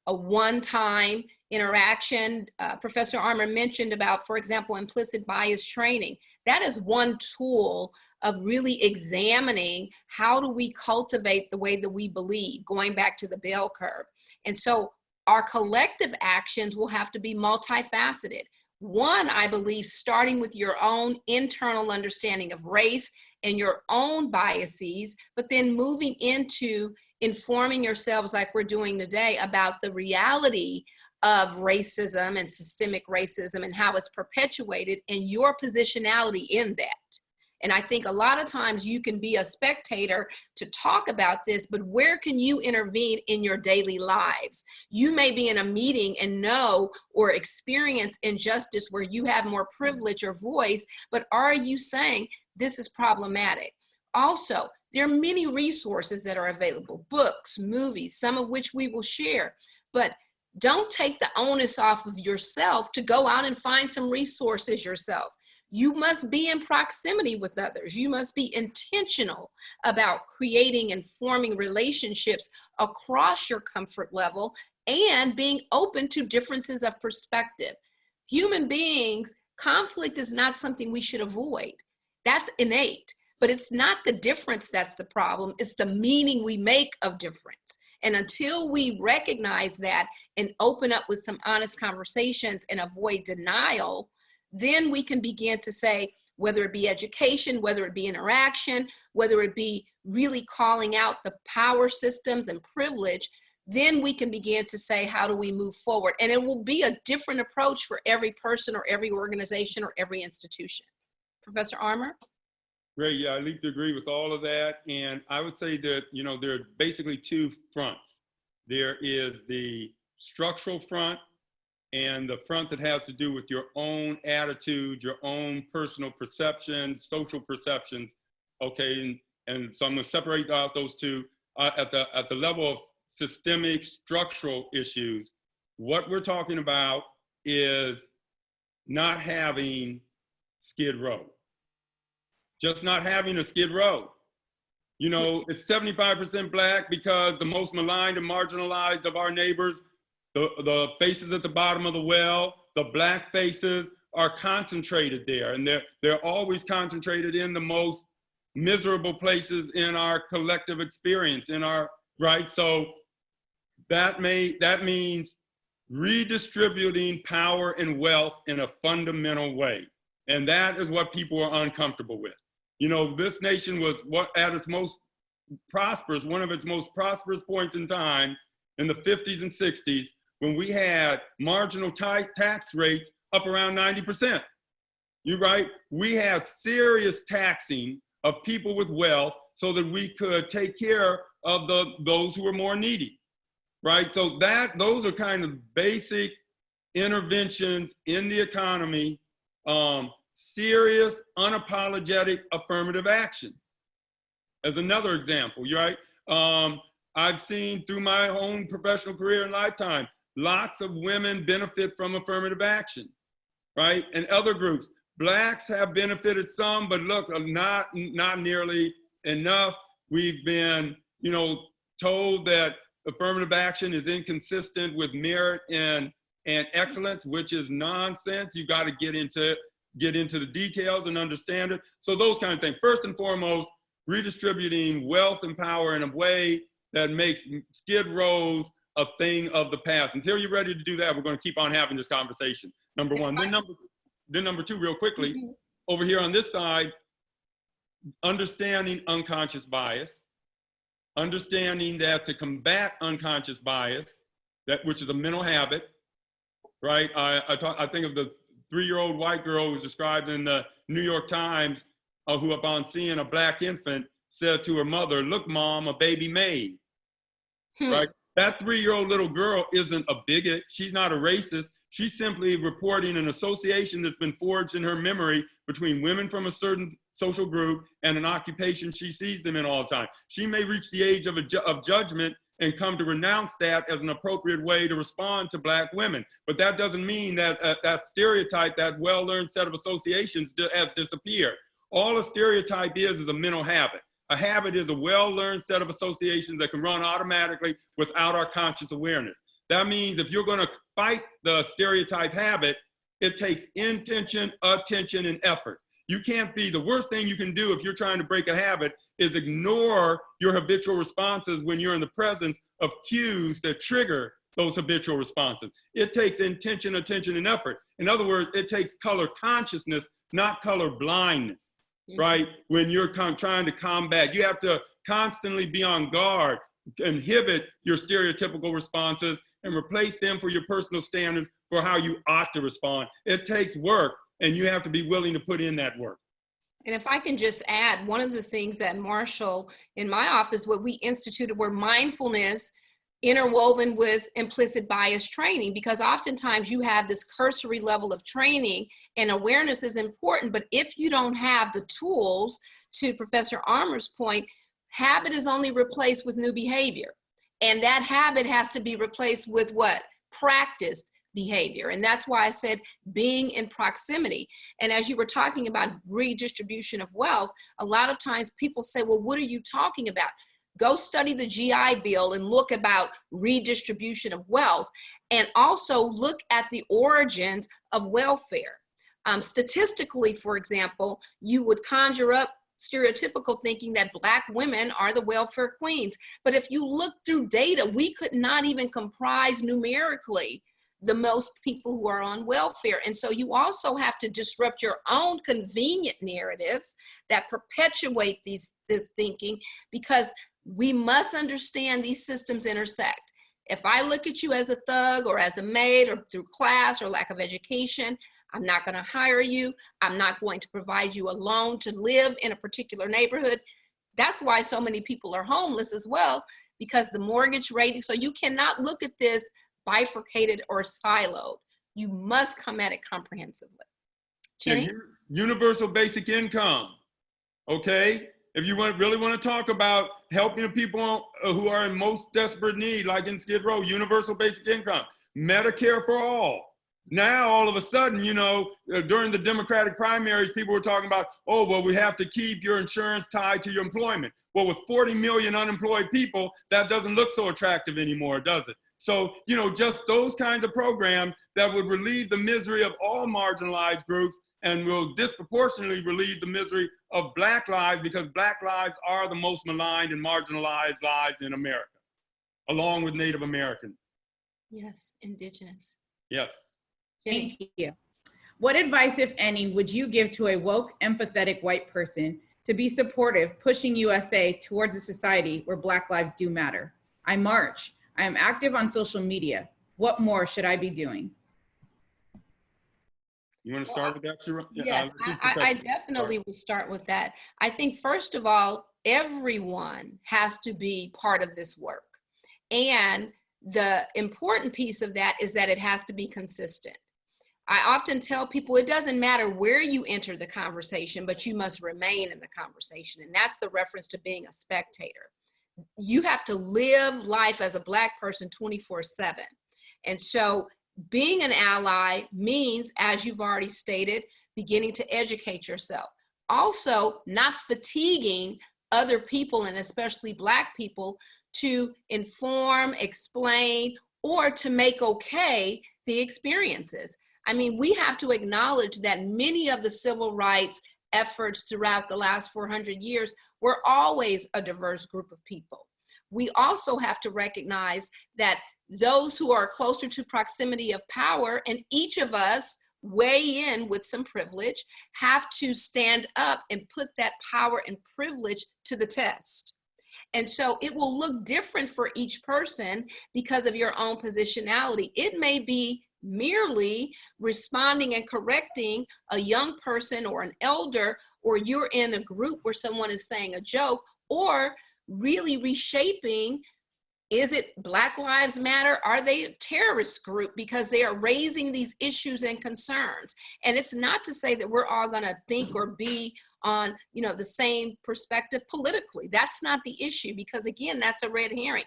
a one-time interaction. Professor Armour mentioned about, for example, implicit bias training. That is one tool of really examining how do we cultivate the way that we believe, going back to the bell curve. And so our collective actions will have to be multifaceted. One, I believe, starting with your own internal understanding of race and your own biases, but then moving into informing yourselves like we're doing today about the reality of racism and systemic racism and how it's perpetuated and your positionality in that. And I think a lot of times you can be a spectator to talk about this, but where can you intervene in your daily lives? You may be in a meeting and know or experience injustice where you have more privilege or voice, but are you saying this is problematic? Also, there are many resources that are available, books, movies, some of which we will share, but don't take the onus off of yourself to go out and find some resources yourself. You must be in proximity with others. You must be intentional about creating and forming relationships across your comfort level and being open to differences of perspective. Human beings, conflict is not something we should avoid. That's innate, but it's not the difference that's the problem. It's the meaning we make of difference. And until we recognize that and open up with some honest conversations and avoid denial, then we can begin to say, whether it be education, whether it be interaction, whether it be really calling out the power systems and privilege, then we can begin to say, how do we move forward? And it will be a different approach for every person or every organization or every institution. Professor Armour? Great, yeah, I need to agree with all of that. And I would say that, there are basically two fronts. There is the structural front, and the front that has to do with your own attitude, your own personal perceptions, social perceptions okay, and so I'm going to separate out those two. At the level of systemic structural issues, what we're talking about is not having Skid Row. Just not having a Skid Row. You know, it's 75% Black because the most maligned and marginalized of our neighbors, the faces at the bottom of the well, the Black faces are concentrated there. And they're always concentrated in the most miserable places in our collective experience, right? So that means redistributing power and wealth in a fundamental way. And that is what people are uncomfortable with. You know, this nation was at its most prosperous, one of its most prosperous points in time in the 50s and 60s, when we had marginal tax rates up around 90%. You're right. We had serious taxing of people with wealth so that we could take care of those who were more needy, right? So those are kind of basic interventions in the economy, serious, unapologetic affirmative action. As another example, you're right? I've seen through my own professional career and lifetime, lots of women benefit from affirmative action, right? And other groups. Blacks have benefited some, but look, not nearly enough. We've been, you know, told that affirmative action is inconsistent with merit and excellence, which is nonsense. You got to get into the details and understand it. So those kind of things. First and foremost, redistributing wealth and power in a way that makes Skid Rows a thing of the past. Until you're ready to do that, we're going to keep on having this conversation. Number one. Then number two, real quickly, over here on this side, understanding unconscious bias, understanding that to combat unconscious bias, which is a mental habit, right? I think of the 3-year-old white girl who was described in the New York Times, who upon seeing a Black infant said to her mother, "Look, Mom, a baby made," right? That 3-year-old little girl isn't a bigot. She's not a racist. She's simply reporting an association that's been forged in her memory between women from a certain social group and an occupation she sees them in all the time. She may reach the age of judgment and come to renounce that as an appropriate way to respond to Black women. But that doesn't mean that that stereotype, that well-learned set of associations has disappeared. All a stereotype is a mental habit. A habit is a well-learned set of associations that can run automatically without our conscious awareness. That means if you're going to fight the stereotype habit, it takes intention, attention, and effort. You can't be, the worst thing you can do if you're trying to break a habit is ignore your habitual responses when you're in the presence of cues that trigger those habitual responses. It takes intention, attention, and effort. In other words, it takes color consciousness, not color blindness, right? When you're trying to combat, you have to constantly be on guard, inhibit your stereotypical responses and replace them for your personal standards for how you ought to respond. It takes work, and you have to be willing to put in that work. And if I can just add, one of the things that Marshall in my office, what we instituted were mindfulness interwoven with implicit bias training, because oftentimes you have this cursory level of training and awareness is important, but if you don't have the tools, to Professor Armour's point, habit is only replaced with new behavior. And that habit has to be replaced with what? Practiced behavior. And that's why I said being in proximity. And as you were talking about redistribution of wealth, a lot of times people say, well, what are you talking about? Go study the GI Bill and look about redistribution of wealth, and also look at the origins of welfare. Statistically, for example, you would conjure up stereotypical thinking that Black women are the welfare queens. But if you look through data, we could not even comprise numerically the most people who are on welfare. And so you also have to disrupt your own convenient narratives that perpetuate this thinking, because we must understand these systems intersect. If I look at you as a thug or as a maid or through class or lack of education, I'm not going to hire you. I'm not going to provide you a loan to live in a particular neighborhood. That's why so many people are homeless as well, because the mortgage rate, so you cannot look at this bifurcated or siloed. You must come at it comprehensively. Jenny? Universal basic income, okay? If you really want to talk about helping the people who are in most desperate need, like in Skid Row, universal basic income, Medicare for all. Now, all of a sudden, you know, during the Democratic primaries, people were talking about, oh, well, we have to keep your insurance tied to your employment. Well, with 40 million unemployed people, that doesn't look so attractive anymore, does it? So, you know, just those kinds of programs that would relieve the misery of all marginalized groups and will disproportionately relieve the misery of Black lives, because Black lives are the most maligned and marginalized lives in America, along with Native Americans. Yes, indigenous. Yes. Thank you. What advice, if any, would you give to a woke, empathetic white person to be supportive, pushing USA towards a society where Black lives do matter? I march. I am active on social media. What more should I be doing? You want to start with that, Sharoni? Yes, I definitely will start with that. I think, first of all, everyone has to be part of this work. And the important piece of that is that it has to be consistent. I often tell people it doesn't matter where you enter the conversation, but you must remain in the conversation. And that's the reference to being a spectator. You have to live life as a Black person 24/7. And so being an ally means, as you've already stated, beginning to educate yourself. Also, not fatiguing other people, and especially Black people, to inform, explain, or to make okay the experiences. I mean, we have to acknowledge that many of the civil rights efforts throughout the last 400 years were always a diverse group of people. We also have to recognize that those who are closer to proximity of power, and each of us weigh in with some privilege, have to stand up and put that power and privilege to the test. And so it will look different for each person because of your own positionality. It may be merely responding and correcting a young person or an elder, or you're in a group where someone is saying a joke, or really reshaping, is it Black Lives Matter? Are they a terrorist group because they are raising these issues and concerns? And it's not to say that we're all gonna think or be on, you know, the same perspective politically. That's not the issue, because again, that's a red herring.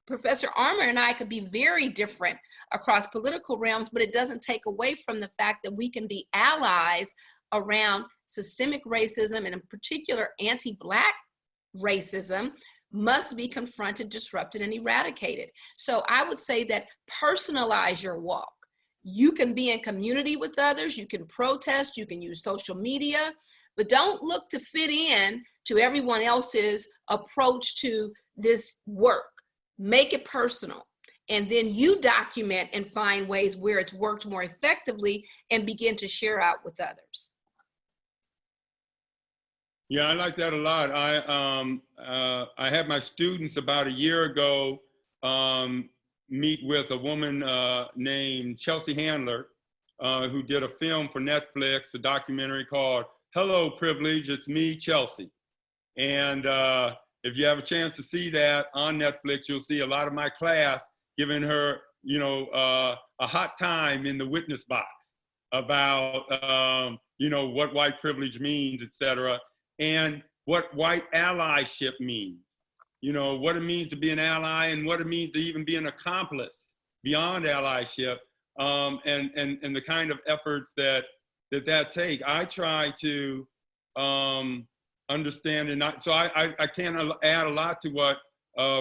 Professor Armour and I could be very different across political realms, but it doesn't take away from the fact that we can be allies around systemic racism, and in particular, anti-Black racism must be confronted, disrupted, and eradicated. So I would say that personalize your walk. You can be in community with others, you can protest, you can use social media, but don't look to fit in to everyone else's approach to this work. Make it personal, and then you document and find ways where it's worked more effectively and begin to share out with others. Yeah, I like that a lot. I had my students about a year ago meet with a woman named Chelsea Handler, who did a film for Netflix, a documentary called Hello Privilege, It's Me, Chelsea. And if you have a chance to see that on Netflix, you'll see a lot of my class giving her, you know, a hot time in the witness box about, you know, what white privilege means, et cetera, and what white allyship means. You know, what it means to be an ally and what it means to even be an accomplice beyond allyship, and the kind of efforts that take. I try to understand, and so I can't add a lot to what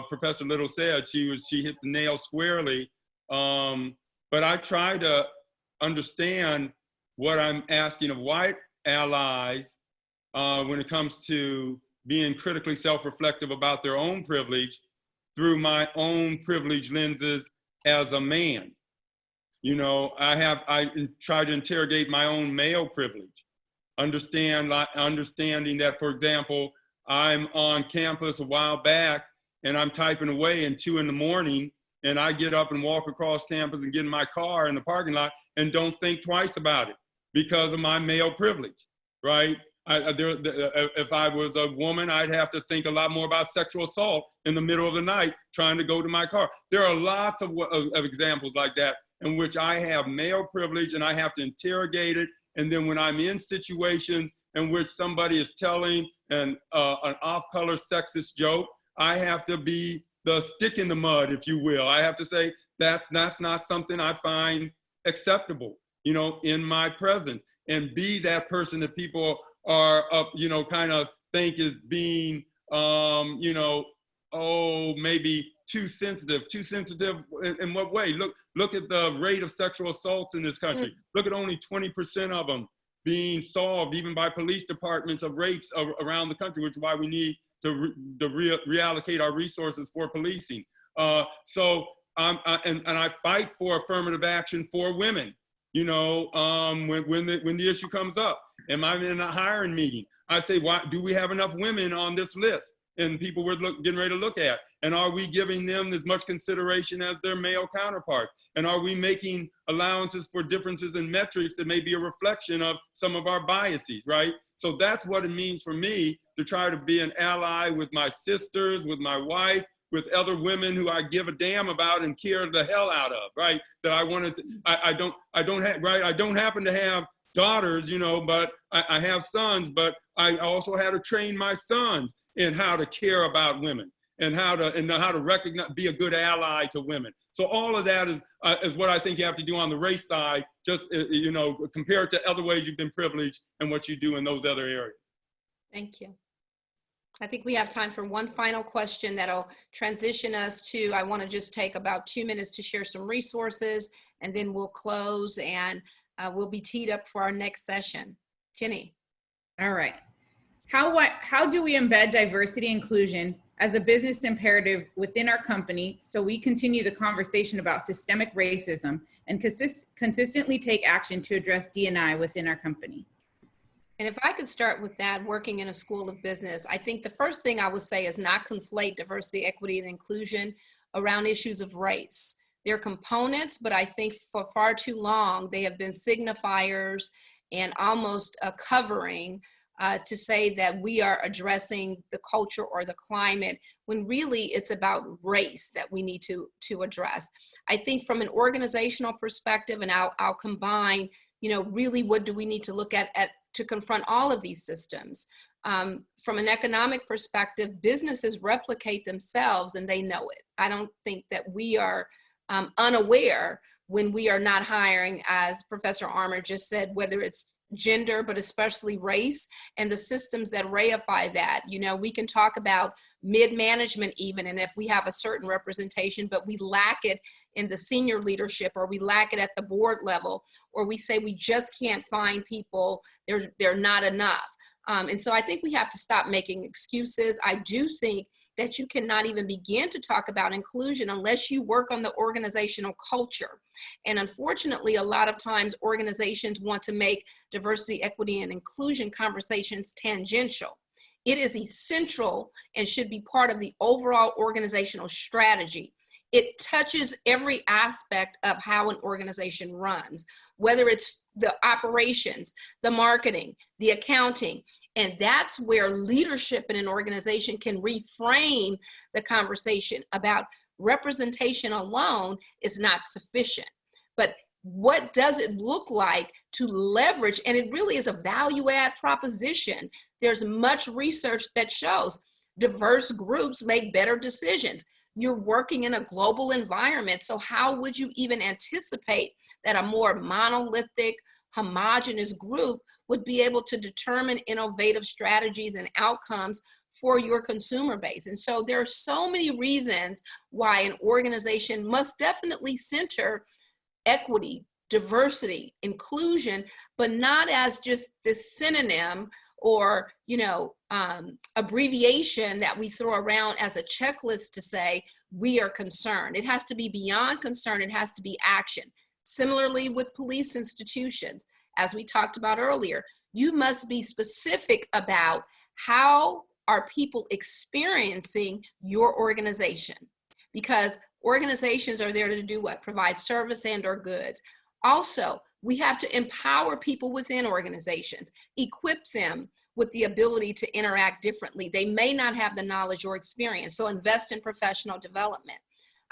Professor Little said. She hit the nail squarely, but I try to understand what I'm asking of white allies when it comes to being critically self-reflective about their own privilege through my own privilege lenses as a man. You know, I try to interrogate my own male privilege. Understanding that, for example, I'm on campus a while back and I'm typing away at 2 in the morning, and I get up and walk across campus and get in my car in the parking lot and don't think twice about it because of my male privilege, right? If I was a woman, I'd have to think a lot more about sexual assault in the middle of the night trying to go to my car. There are lots of examples like that in which I have male privilege and I have to interrogate it And then when I'm in situations in which somebody is telling an off-color sexist joke, I have to be the stick in the mud, if you will. I have to say, that's not something I find acceptable, you know, in my presence, and be that person that people are, you know, kind of think is being, you know, oh, maybe too sensitive. Too sensitive in what way? Look at the rate of sexual assaults in this country. Look at only 20% of them being solved, even by police departments, of rapes around the country, which is why we need to reallocate our resources for policing. So I fight for affirmative action for women. You know, when the issue comes up, am I in a hiring meeting? I say, why do we have enough women on this list? And people we're getting ready to look at, and are we giving them as much consideration as their male counterparts? And are we making allowances for differences in metrics that may be a reflection of some of our biases, right? So that's what it means for me to try to be an ally with my sisters, with my wife, with other women who I give a damn about and care the hell out of, right? That I wanted to, I don't happen to have daughters, you know, but I have sons, but I also had to train my sons in how to care about women and how to recognize, be a good ally to women. So all of that is what I think you have to do on the race side, just, you know, compared to other ways you've been privileged and what you do in those other areas. Thank you. I think we have time for one final question that'll transition us to, I want to just take about 2 minutes to share some resources, and then we'll close, and we'll be teed up for our next session. Jenny. All right. How do we embed diversity inclusion as a business imperative within our company so we continue the conversation about systemic racism and consistently take action to address D&I within our company? And if I could start with that, working in a school of business, I think the first thing I would say is not conflate diversity, equity, and inclusion around issues of race. They're components, but I think for far too long, they have been signifiers and almost a covering to say that we are addressing the culture or the climate, when really it's about race that we need to address. I think from an organizational perspective, and I'll combine, you know, really what do we need to look at to confront all of these systems. From an economic perspective, businesses replicate themselves and they know it. I don't think that we are unaware when we are not hiring, as Professor Armour just said, whether it's gender, but especially race and the systems that reify that. You know, we can talk about mid-management even, and if we have a certain representation, but we lack it in the senior leadership, or we lack it at the board level, or we say we just can't find people, they're not enough. And so I think we have to stop making excuses. I do think that you cannot even begin to talk about inclusion unless you work on the organizational culture. And unfortunately, a lot of times organizations want to make diversity, equity, and inclusion conversations tangential. It is essential and should be part of the overall organizational strategy. It touches every aspect of how an organization runs, whether it's the operations, the marketing, the accounting. And that's where leadership in an organization can reframe the conversation about representation alone is not sufficient. But what does it look like to leverage? And it really is a value add proposition. There's much research that shows diverse groups make better decisions. You're working in a global environment. So how would you even anticipate that a more monolithic, homogeneous group would be able to determine innovative strategies and outcomes for your consumer base? And so there are so many reasons why an organization must definitely center equity, diversity, inclusion, but not as just this synonym or, you know, abbreviation that we throw around as a checklist to say we are concerned. It has to be beyond concern. It has to be action. Similarly with police institutions, as we talked about earlier, you must be specific about how are people experiencing your organization, because organizations are there to do what? Provide service and or goods. Also, we have to empower people within organizations, equip them with the ability to interact differently. They may not have the knowledge or experience, so invest in professional development.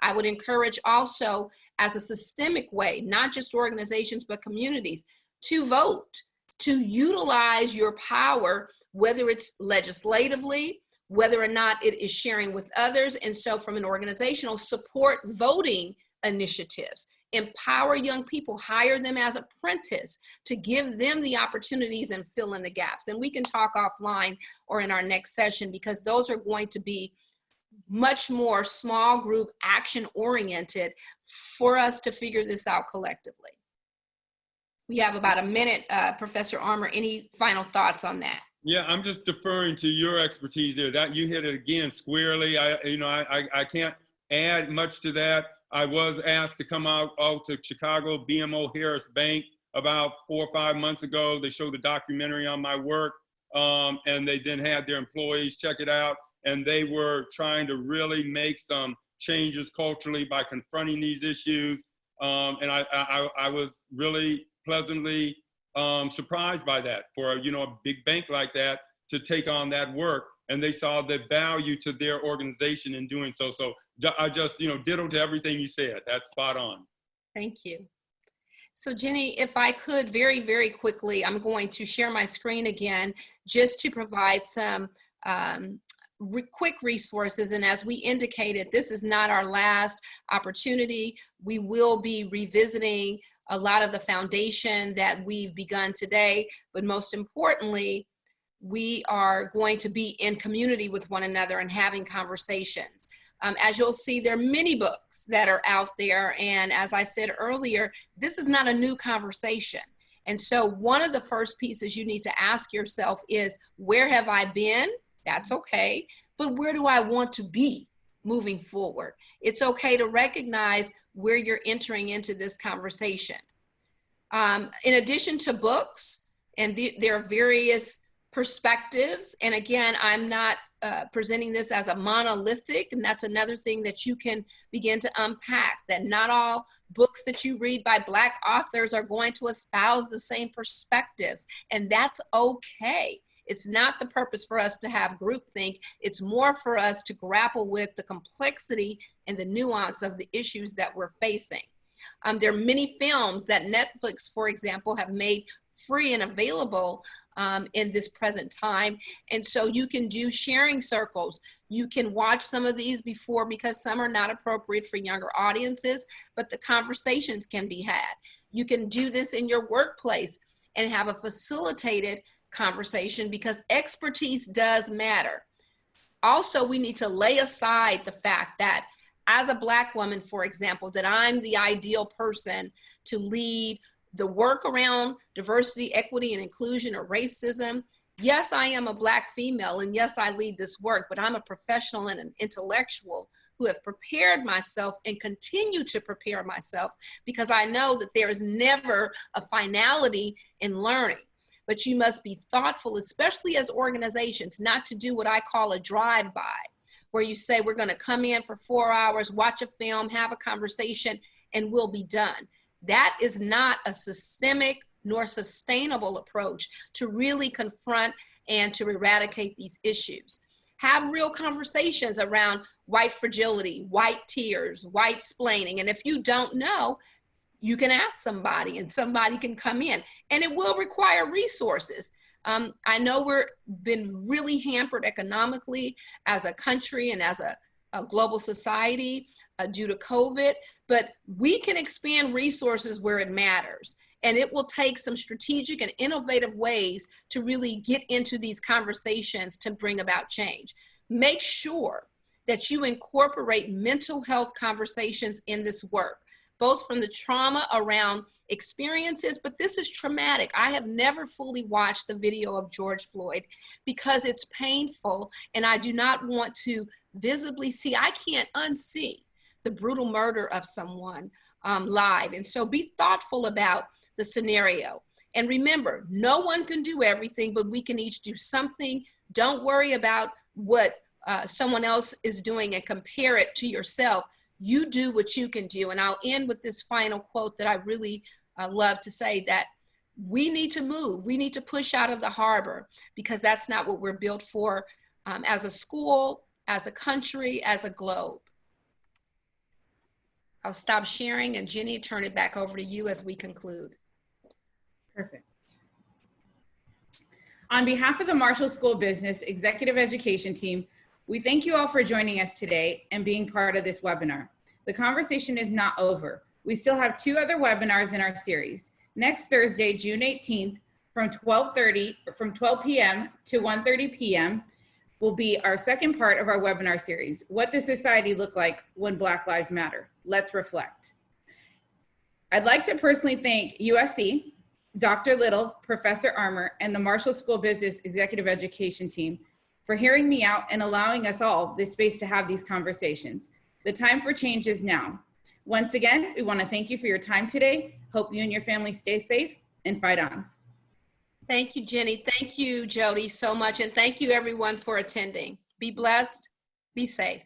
I would encourage also, as a systemic way, not just organizations, but communities, to vote. to utilize your power, whether it's legislatively, whether or not it is sharing with others. And so from an organizational, support voting initiatives, empower young people, hire them as apprentices to give them the opportunities and fill in the gaps. And we can talk offline or in our next session, because those are going to be much more small group action oriented for us to figure this out collectively. We have about a minute, Professor Armour. Any final thoughts on that? Yeah, I'm just deferring to your expertise there. That you hit it again squarely. I can't add much to that. I was asked to come out to Chicago, BMO Harris Bank, about 4 or 5 months ago. They showed a documentary on my work, and they then had their employees check it out. And they were trying to really make some changes culturally by confronting these issues. And I was really pleasantly surprised by that, for a big bank like that to take on that work. And they saw the value to their organization in doing so. So I just, ditto to everything you said. That's spot on. Thank you. So Jenny, if I could very, very quickly, I'm going to share my screen again just to provide some quick resources. And as we indicated, this is not our last opportunity. We will be revisiting a lot of the foundation that we've begun today, but most importantly, we are going to be in community with one another and having conversations. As you'll see, there are many books that are out there. And as I said earlier, this is not a new conversation. And so one of the first pieces you need to ask yourself is, where have I been? That's okay. But where do I want to be moving forward? It's okay to recognize where you're entering into this conversation. In addition to books, and there are various perspectives. And again, I'm not presenting this as a monolithic, and that's another thing that you can begin to unpack, that not all books that you read by Black authors are going to espouse the same perspectives, and that's okay. It's not the purpose for us to have groupthink. It's more for us to grapple with the complexity and the nuance of the issues that we're facing. There are many films that Netflix, for example, have made free and available in this present time. And so you can do sharing circles. You can watch some of these before, because some are not appropriate for younger audiences, but the conversations can be had. You can do this in your workplace and have a facilitated conversation, because expertise does matter. Also, we need to lay aside the fact that as a Black woman, for example, that I'm the ideal person to lead the work around diversity, equity, and inclusion, or racism. Yes, I am a Black female, and yes, I lead this work, but I'm a professional and an intellectual who have prepared myself and continue to prepare myself, because I know that there is never a finality in learning. But you must be thoughtful, especially as organizations, not to do what I call a drive-by, where you say, we're going to come in for 4 hours, watch a film, have a conversation, and we'll be done. That is not a systemic nor sustainable approach to really confront and to eradicate these issues. Have real conversations around white fragility, white tears, white splaining. And if you don't know, you can ask somebody and somebody can come in, and it will require resources. I know we've been really hampered economically as a country and as a global society due to COVID, but we can expand resources where it matters. And it will take some strategic and innovative ways to really get into these conversations to bring about change. Make sure that you incorporate mental health conversations in this work, both from the trauma around experiences, but this is traumatic. I have never fully watched the video of George Floyd because it's painful, and I do not want to visibly see, I can't unsee the brutal murder of someone live. And so be thoughtful about the scenario. And remember, no one can do everything, but we can each do something. Don't worry about what someone else is doing and compare it to yourself. You do what you can do. And I'll end with this final quote that I really love to say, that we need to move. We need to push out of the harbor, because that's not what we're built for as a school, as a country, as a globe. I'll stop sharing, and Jenny, turn it back over to you as we conclude. Perfect. On behalf of the Marshall School of Business Executive Education Team, we thank you all for joining us today and being part of this webinar. The conversation is not over. We still have 2 other webinars in our series. Next Thursday, June 18th, from 12 p.m. to 1:30 p.m. will be our second part of our webinar series. What does society look like when Black Lives Matter? Let's reflect. I'd like to personally thank USC, Dr. Little, Professor Armour, and the Marshall School Business Executive Education Team for hearing me out and allowing us all this space to have these conversations. The time for change is now. Once again, we want to thank you for your time today. Hope you and your family stay safe and fight on. Thank you, Jenny. Thank you, Jody, so much. And thank you, everyone, for attending. Be blessed. Be safe.